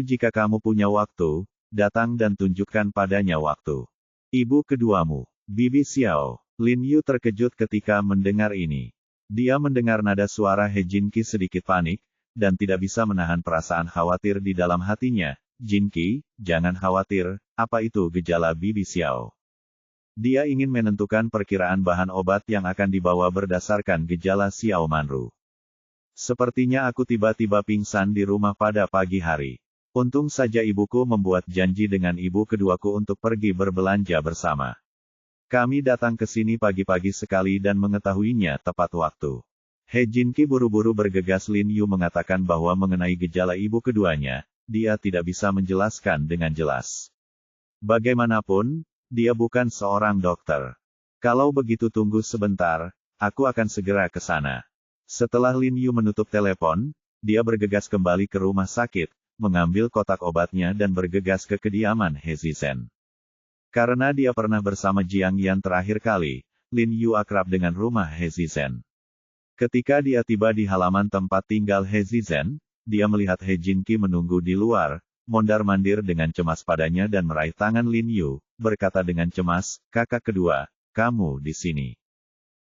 [SPEAKER 1] Jika kamu punya waktu, datang dan tunjukkan padanya waktu. Ibu keduamu, Bibi Xiao." Lin Yu terkejut ketika mendengar ini. Dia mendengar nada suara He Jinqi sedikit panik, dan tidak bisa menahan perasaan khawatir di dalam hatinya. "Jinqi, jangan khawatir, apa itu gejala Bibi Xiao?" Dia ingin menentukan perkiraan bahan obat yang akan dibawa berdasarkan gejala Xiao Manru. "Sepertinya aku tiba-tiba pingsan di rumah pada pagi hari. Untung saja ibuku membuat janji dengan ibu keduaku untuk pergi berbelanja bersama. Kami datang ke sini pagi-pagi sekali dan mengetahuinya tepat waktu." He Jinqi buru-buru bergegas. Lin Yu mengatakan bahwa mengenai gejala ibu keduanya, dia tidak bisa menjelaskan dengan jelas. Bagaimanapun, dia bukan seorang dokter. "Kalau begitu tunggu sebentar, aku akan segera ke sana." Setelah Lin Yu menutup telepon, dia bergegas kembali ke rumah sakit, mengambil kotak obatnya dan bergegas ke kediaman He Zizhen. Karena dia pernah bersama Jiang Yan terakhir kali, Lin Yu akrab dengan rumah He Zizhen. Ketika dia tiba di halaman tempat tinggal He Zizhen, dia melihat He Jinqi menunggu di luar, mondar-mandir dengan cemas padanya dan meraih tangan Lin Yu, berkata dengan cemas, "Kakak kedua, kamu di sini."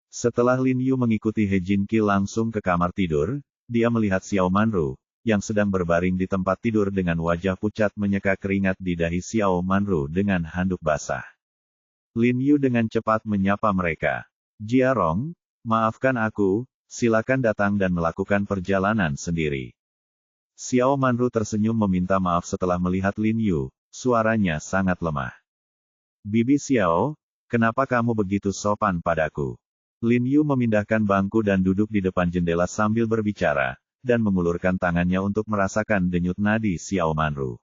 [SPEAKER 1] Setelah Lin Yu mengikuti He Jinqi langsung ke kamar tidur, dia melihat Xiao Manru, yang sedang berbaring di tempat tidur dengan wajah pucat menyeka keringat di dahi Xiao Manru dengan handuk basah. Lin Yu dengan cepat menyapa mereka. "Jiarong, maafkan aku, silakan datang dan melakukan perjalanan sendiri." Xiao Manru tersenyum meminta maaf setelah melihat Lin Yu, suaranya sangat lemah. "Bibi Xiao, kenapa kamu begitu sopan padaku?" Lin Yu memindahkan bangku dan duduk di depan jendela sambil berbicara, dan mengulurkan tangannya untuk merasakan denyut nadi Xiao Manru.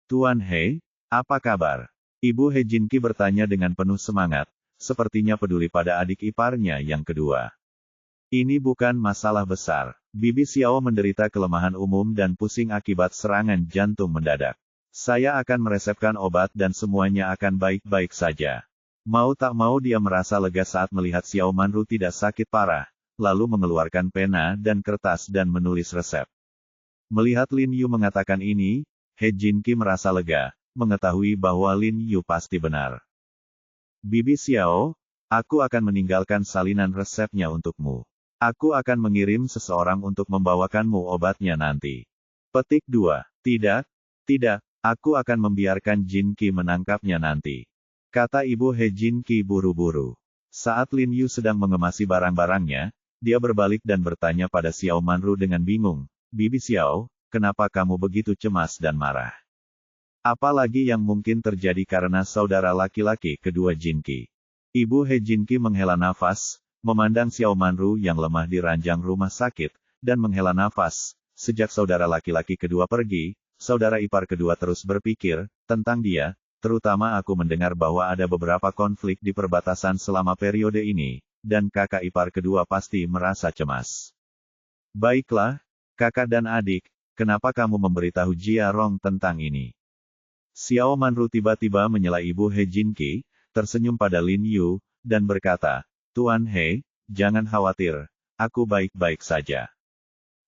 [SPEAKER 1] "Tuan He, apa kabar?" Ibu He Jinqi bertanya dengan penuh semangat, sepertinya peduli pada adik iparnya yang kedua. "Ini bukan masalah besar. Bibi Xiao menderita kelemahan umum dan pusing akibat serangan jantung mendadak. Saya akan meresepkan obat dan semuanya akan baik-baik saja." Mau tak mau dia merasa lega saat melihat Xiao Manru tidak sakit parah, lalu mengeluarkan pena dan kertas dan menulis resep. Melihat Lin Yu mengatakan ini, He Jinqi merasa lega, mengetahui bahwa Lin Yu pasti benar. "Bibi Xiao, aku akan meninggalkan salinan resepnya untukmu. Aku akan mengirim seseorang untuk membawakanmu obatnya nanti." Petik 2. Tidak, aku akan membiarkan Jinqi menangkapnya nanti," kata ibu He Jinqi buru-buru. Saat Lin Yu sedang mengemasi barang-barangnya, dia berbalik dan bertanya pada Xiao Manru dengan bingung, Bibi Xiao, kenapa kamu begitu cemas dan marah? Apalagi yang mungkin terjadi karena saudara laki-laki kedua Jinqi. Ibu He Jinqi menghela nafas, memandang Xiao Manru yang lemah di ranjang rumah sakit, dan menghela nafas. Sejak saudara laki-laki kedua pergi, saudara ipar kedua terus berpikir tentang dia, terutama aku mendengar bahwa ada beberapa konflik di perbatasan selama periode ini, dan kakak ipar kedua pasti merasa cemas. Baiklah, kakak dan adik, kenapa kamu memberitahu Jia Rong tentang ini? Xiao Manru tiba-tiba menyela ibu He Jinqi, tersenyum pada Lin Yu, dan berkata, Tuan He, jangan khawatir, aku baik-baik saja.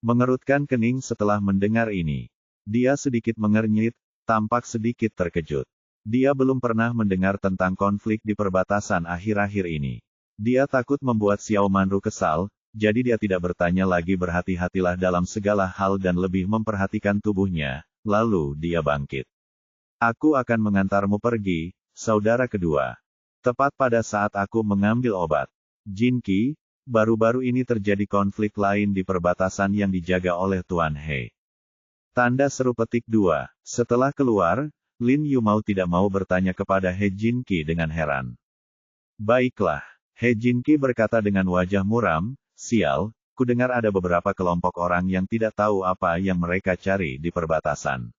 [SPEAKER 1] Mengerutkan kening setelah mendengar ini. Dia sedikit mengernyit, tampak sedikit terkejut. Dia belum pernah mendengar tentang konflik di perbatasan akhir-akhir ini. Dia takut membuat Xiao Manru kesal, jadi dia tidak bertanya lagi, berhati-hatilah dalam segala hal dan lebih memperhatikan tubuhnya, lalu dia bangkit. Aku akan mengantarmu pergi, saudara kedua. Tepat pada saat aku mengambil obat. Jinqi, baru-baru ini terjadi konflik lain di perbatasan yang dijaga oleh Tuan He. Tanda seru petik 2. Setelah keluar, Lin Yu mau tidak mau bertanya kepada He Jinqi dengan heran. Baiklah, He Jinqi berkata dengan wajah muram, sial, kudengar ada beberapa kelompok orang yang tidak tahu apa yang mereka cari di perbatasan.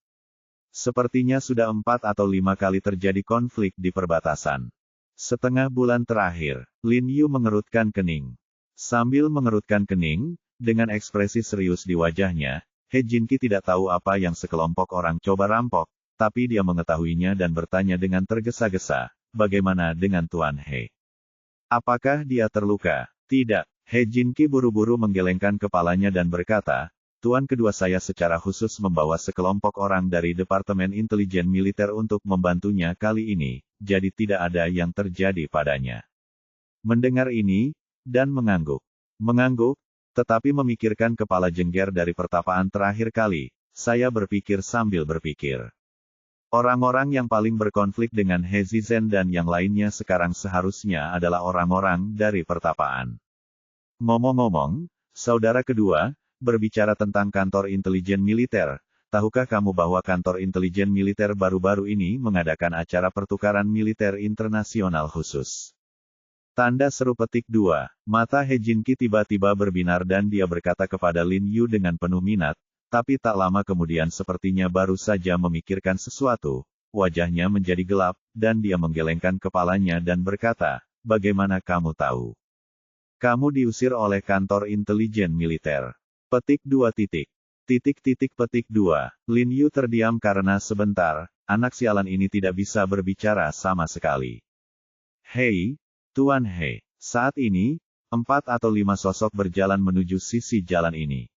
[SPEAKER 1] Sepertinya sudah 4 atau 5 kali terjadi konflik di perbatasan. Setengah bulan terakhir, Lin Yu mengerutkan kening. Sambil mengerutkan kening, dengan ekspresi serius di wajahnya, He Jinqi tidak tahu apa yang sekelompok orang coba rampok, tapi dia mengetahuinya dan bertanya dengan tergesa-gesa, bagaimana dengan Tuan He? Apakah dia terluka? Tidak. He Jinqi buru-buru menggelengkan kepalanya dan berkata, Tuan kedua saya secara khusus membawa sekelompok orang dari Departemen Intelijen Militer untuk membantunya kali ini, jadi tidak ada yang terjadi padanya. Mendengar ini, dan mengangguk. Mengangguk, tetapi memikirkan kepala jengger dari pertapaan terakhir kali, saya berpikir sambil berpikir. Orang-orang yang paling berkonflik dengan He Zizhen dan yang lainnya sekarang seharusnya adalah orang-orang dari pertapaan. Ngomong-ngomong, saudara kedua, berbicara tentang kantor intelijen militer, tahukah kamu bahwa kantor intelijen militer baru-baru ini mengadakan acara pertukaran militer internasional khusus? Tanda seru petik 2. Mata He Jinqi tiba-tiba berbinar dan dia berkata kepada Lin Yu dengan penuh minat, tapi tak lama kemudian sepertinya baru saja memikirkan sesuatu, wajahnya menjadi gelap, dan dia menggelengkan kepalanya dan berkata, bagaimana kamu tahu? Kamu diusir oleh kantor intelijen militer. Petik 2 titik. Petik 2. Lin Yu terdiam karena sebentar, anak sialan ini tidak bisa berbicara sama sekali. Hei, Tuan He. Saat ini, 4 atau 5 sosok berjalan menuju sisi jalan ini.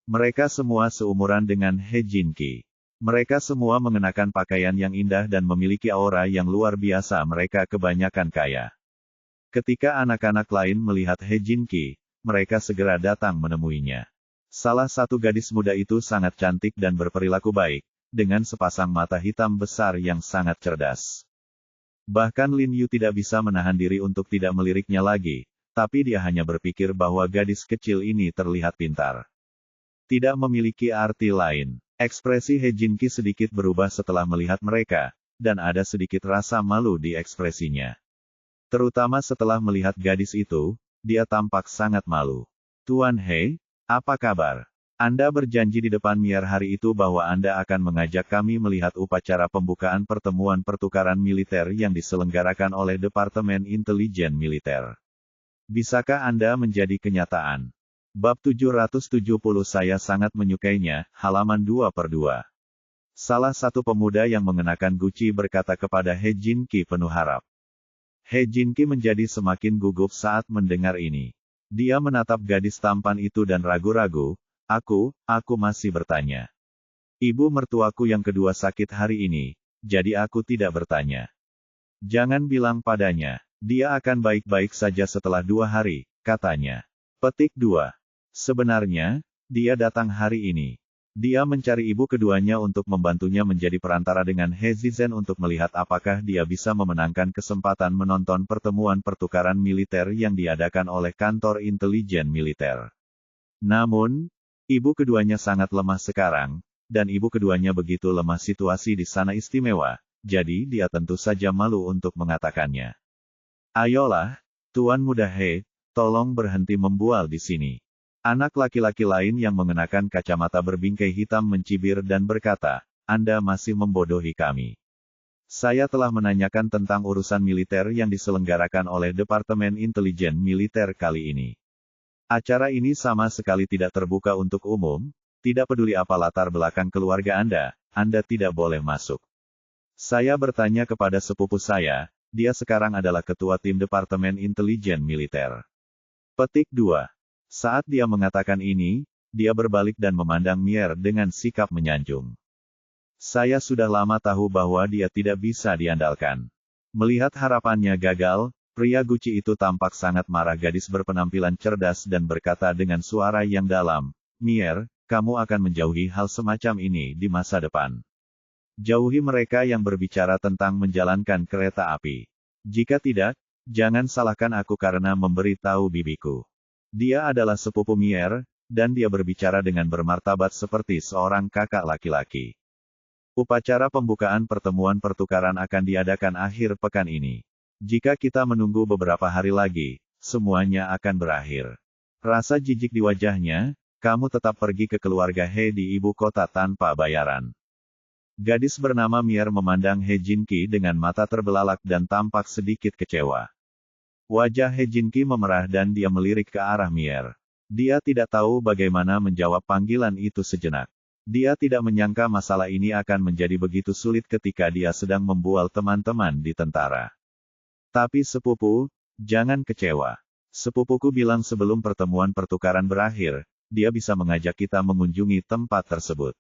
[SPEAKER 1] Mereka semua seumuran dengan He Jinqi. Mereka semua mengenakan pakaian yang indah dan memiliki aura yang luar biasa, mereka kebanyakan kaya. Ketika anak-anak lain melihat He Jinqi, mereka segera datang menemuinya. Salah satu gadis muda itu sangat cantik dan berperilaku baik, dengan sepasang mata hitam besar yang sangat cerdas. Bahkan Lin Yu tidak bisa menahan diri untuk tidak meliriknya lagi, tapi dia hanya berpikir bahwa gadis kecil ini terlihat pintar. Tidak memiliki arti lain. Ekspresi He Jinqi sedikit berubah setelah melihat mereka, dan ada sedikit rasa malu di ekspresinya. Terutama setelah melihat gadis itu, dia tampak sangat malu. Tuan He, apa kabar? Anda berjanji di depan Mier hari itu bahwa Anda akan mengajak kami melihat upacara pembukaan pertemuan pertukaran militer yang diselenggarakan oleh Departemen Intelijen Militer. Bisakah Anda menjadi kenyataan? Bab 770 saya sangat menyukainya, halaman 2/2. Salah satu pemuda yang mengenakan guci berkata kepada He Jinqi penuh harap. He Jinqi menjadi semakin gugup saat mendengar ini. Dia menatap gadis tampan itu dan ragu-ragu, aku masih bertanya. Ibu mertuaku yang kedua sakit hari ini, jadi aku tidak bertanya. Jangan bilang padanya, dia akan baik-baik saja setelah 2 hari, katanya. Petik 2. Sebenarnya, dia datang hari ini. Dia mencari ibu keduanya untuk membantunya menjadi perantara dengan He Zizhen untuk melihat apakah dia bisa memenangkan kesempatan menonton pertemuan pertukaran militer yang diadakan oleh kantor intelijen militer. Namun, Ibu keduanya sangat lemah sekarang, dan ibu keduanya begitu lemah situasi di sana istimewa, jadi dia tentu saja malu untuk mengatakannya. Ayolah, Tuan Muda He, tolong berhenti membual di sini. Anak laki-laki lain yang mengenakan kacamata berbingkai hitam mencibir dan berkata, Anda masih membodohi kami. Saya telah menanyakan tentang urusan militer yang diselenggarakan oleh Departemen Intelijen Militer kali ini. Acara ini sama sekali tidak terbuka untuk umum, tidak peduli apa latar belakang keluarga Anda tidak boleh masuk. Saya bertanya kepada sepupu saya, dia sekarang adalah ketua tim Departemen Intelijen Militer. Petik 2. Saat dia mengatakan ini, dia berbalik dan memandang Mier dengan sikap menyanjung. Saya sudah lama tahu bahwa dia tidak bisa diandalkan. Melihat harapannya gagal, pria Gucci itu tampak sangat marah. Gadis berpenampilan cerdas dan berkata dengan suara yang dalam, Mier, kamu akan menjauhi hal semacam ini di masa depan. Jauhi mereka yang berbicara tentang menjalankan kereta api. Jika tidak, jangan salahkan aku karena memberi tahu bibiku. Dia adalah sepupu Mier, dan dia berbicara dengan bermartabat seperti seorang kakak laki-laki. Upacara pembukaan pertemuan pertukaran akan diadakan akhir pekan ini. Jika kita menunggu beberapa hari lagi, semuanya akan berakhir. Rasa jijik di wajahnya, kamu tetap pergi ke keluarga He di ibu kota tanpa bayaran. Gadis bernama Mier memandang He Jinki dengan mata terbelalak dan tampak sedikit kecewa. Wajah He Jinki memerah dan dia melirik ke arah Mier. Dia tidak tahu bagaimana menjawab panggilan itu sejenak. Dia tidak menyangka masalah ini akan menjadi begitu sulit ketika dia sedang membual teman-teman di tentara. Tapi sepupu, jangan kecewa. Sepupuku bilang sebelum pertemuan pertukaran berakhir, dia bisa mengajak kita mengunjungi tempat tersebut.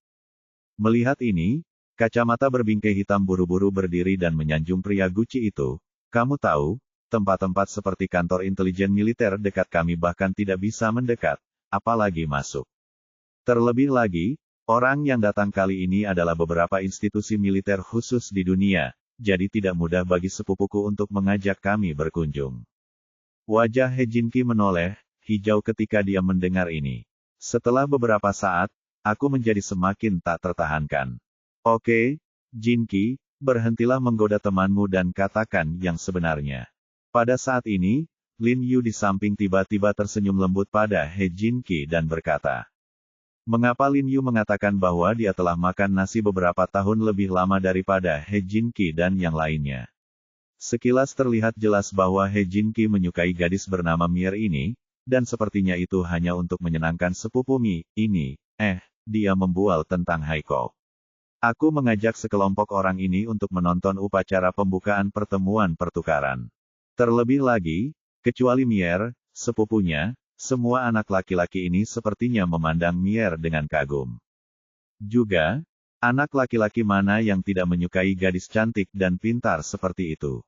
[SPEAKER 1] Melihat ini, kacamata berbingkai hitam buru-buru berdiri dan menyanjung pria Gucci itu. Kamu tahu, tempat-tempat seperti kantor intelijen militer dekat kami bahkan tidak bisa mendekat, apalagi masuk. Terlebih lagi, orang yang datang kali ini adalah beberapa institusi militer khusus di dunia, jadi tidak mudah bagi sepupuku untuk mengajak kami berkunjung. Wajah He Jinki menoleh, hijau ketika dia mendengar ini. Setelah beberapa saat, aku menjadi semakin tak tertahankan. Oke, Jinki, berhentilah menggoda temanmu dan katakan yang sebenarnya. Pada saat ini, Lin Yu di samping tiba-tiba tersenyum lembut pada He Jinki dan berkata, mengapa Lin Yu mengatakan bahwa dia telah makan nasi beberapa tahun lebih lama daripada He Jinki dan yang lainnya? Sekilas terlihat jelas bahwa He Jinki menyukai gadis bernama Mier ini, dan sepertinya itu hanya untuk menyenangkan sepupu Mi ini. Dia membual tentang Haiko. Aku mengajak sekelompok orang ini untuk menonton upacara pembukaan pertemuan pertukaran. Terlebih lagi, kecuali Mier, sepupunya, semua anak laki-laki ini sepertinya memandang Mier dengan kagum. Juga, anak laki-laki mana yang tidak menyukai gadis cantik dan pintar seperti itu?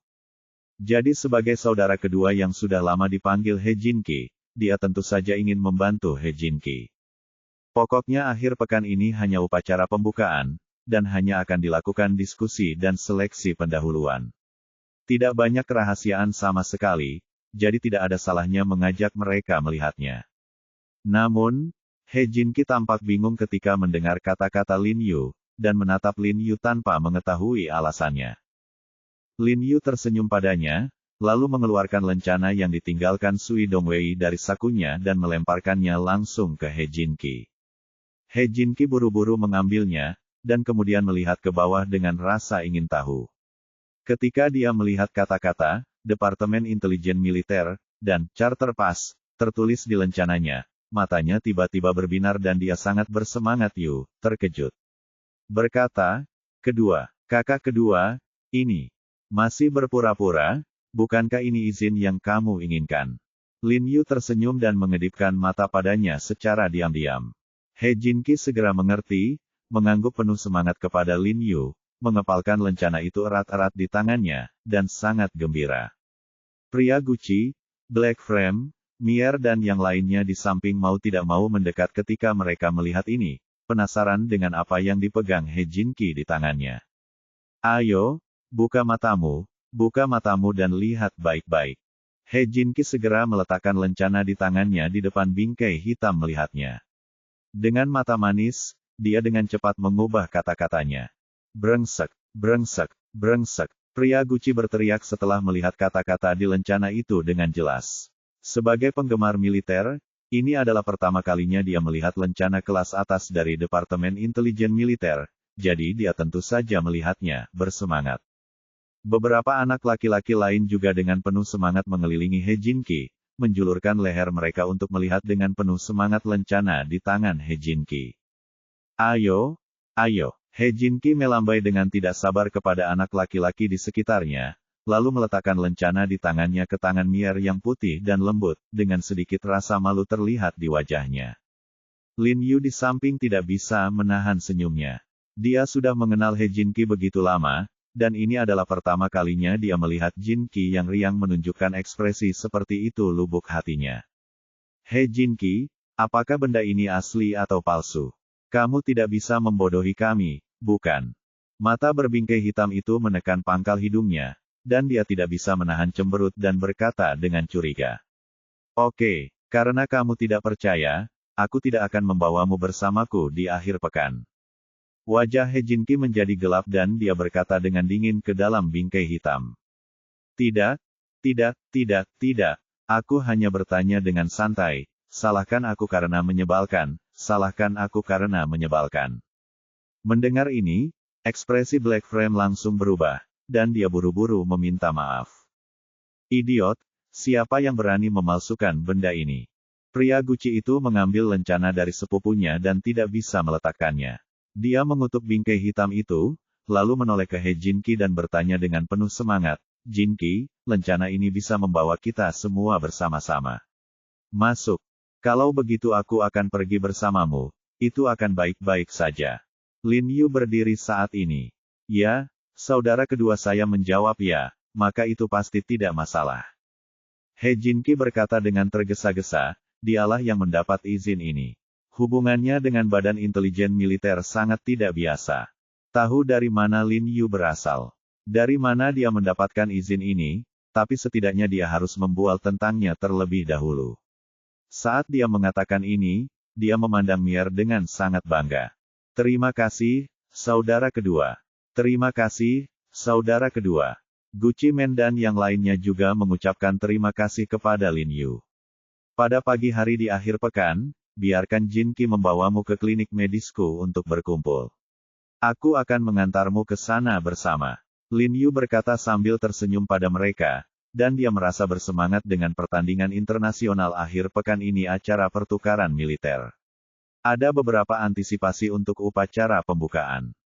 [SPEAKER 1] Jadi sebagai saudara kedua yang sudah lama dipanggil He Jinki, dia tentu saja ingin membantu He Jinki. Pokoknya akhir pekan ini hanya upacara pembukaan, dan hanya akan dilakukan diskusi dan seleksi pendahuluan. Tidak banyak kerahasiaan sama sekali, jadi tidak ada salahnya mengajak mereka melihatnya. Namun, He Jinki tampak bingung ketika mendengar kata-kata Lin Yu, dan menatap Lin Yu tanpa mengetahui alasannya. Lin Yu tersenyum padanya, lalu mengeluarkan lencana yang ditinggalkan Sui Dongwei dari sakunya dan melemparkannya langsung ke He Jinki. He Jinki buru-buru mengambilnya, dan kemudian melihat ke bawah dengan rasa ingin tahu. Ketika dia melihat kata-kata, Departemen Intelijen Militer, dan Charter Pass, tertulis di lencananya, matanya tiba-tiba berbinar dan dia sangat bersemangat terkejut. Berkata, kakak kedua, ini, masih berpura-pura, bukankah ini izin yang kamu inginkan? Lin Yu tersenyum dan mengedipkan mata padanya secara diam-diam. He Jinki segera mengerti, mengangguk penuh semangat kepada Lin Yu, mengepalkan lencana itu erat-erat di tangannya, dan sangat gembira. Pria Gucci, Black Frame, Mier dan yang lainnya di samping mau tidak mau mendekat ketika mereka melihat ini, penasaran dengan apa yang dipegang He Jinki di tangannya. Ayo, buka matamu dan lihat baik-baik. He Jinki segera meletakkan lencana di tangannya di depan bingkai hitam melihatnya. Dengan mata manis, dia dengan cepat mengubah kata-katanya. Brengsek, brengsek, brengsek. Pria Gucci berteriak setelah melihat kata-kata di lencana itu dengan jelas. Sebagai penggemar militer, ini adalah pertama kalinya dia melihat lencana kelas atas dari Departemen Intelijen Militer, jadi dia tentu saja melihatnya, bersemangat. Beberapa anak laki-laki lain juga dengan penuh semangat mengelilingi He Jinki, menjulurkan leher mereka untuk melihat dengan penuh semangat lencana di tangan He Jinki. Ayo, ayo. He Jinki melambai dengan tidak sabar kepada anak laki-laki di sekitarnya, lalu meletakkan lencana di tangannya ke tangan Mier yang putih dan lembut, dengan sedikit rasa malu terlihat di wajahnya. Lin Yu di samping tidak bisa menahan senyumnya. Dia sudah mengenal He Jinki begitu lama, dan ini adalah pertama kalinya dia melihat Jinki yang riang menunjukkan ekspresi seperti itu lubuk hatinya. He Jinki, apakah benda ini asli atau palsu? Kamu tidak bisa membodohi kami, bukan? Mata berbingkai hitam itu menekan pangkal hidungnya, dan dia tidak bisa menahan cemberut dan berkata dengan curiga. Oke, karena kamu tidak percaya, aku tidak akan membawamu bersamaku di akhir pekan. Wajah He Jinki menjadi gelap dan dia berkata dengan dingin ke dalam bingkai hitam. Tidak, tidak, tidak, tidak. Aku hanya bertanya dengan santai, salahkan aku karena menyebalkan. Salahkan aku karena menyebalkan. Mendengar ini, ekspresi Black Frame langsung berubah, dan dia buru-buru meminta maaf. Idiot, siapa yang berani memalsukan benda ini? Pria Gucci itu mengambil lencana dari sepupunya dan tidak bisa meletakkannya. Dia mengutuk bingkai hitam itu, lalu menoleh ke He Jinki dan bertanya dengan penuh semangat, Jinki, lencana ini bisa membawa kita semua bersama-sama. Masuk. Kalau begitu aku akan pergi bersamamu, itu akan baik-baik saja. Lin Yu berdiri saat ini. Ya, saudara kedua saya menjawab ya, maka itu pasti tidak masalah. He Jinki berkata dengan tergesa-gesa, dialah yang mendapat izin ini. Hubungannya dengan Badan Intelijen Militer sangat tidak biasa. Tahu dari mana Lin Yu berasal? Dari mana dia mendapatkan izin ini, tapi setidaknya dia harus membual tentangnya terlebih dahulu. Saat dia mengatakan ini, dia memandang Mier dengan sangat bangga. Terima kasih, saudara kedua. Terima kasih, saudara kedua. Gucci Men dan yang lainnya juga mengucapkan terima kasih kepada Lin Yu. Pada pagi hari di akhir pekan, biarkan Jinki membawamu ke klinik medisku untuk berkumpul. Aku akan mengantarmu ke sana bersama. Lin Yu berkata sambil tersenyum pada mereka. Dan dia merasa bersemangat dengan pertandingan internasional akhir pekan ini acara pertukaran militer. Ada beberapa antisipasi untuk upacara pembukaan.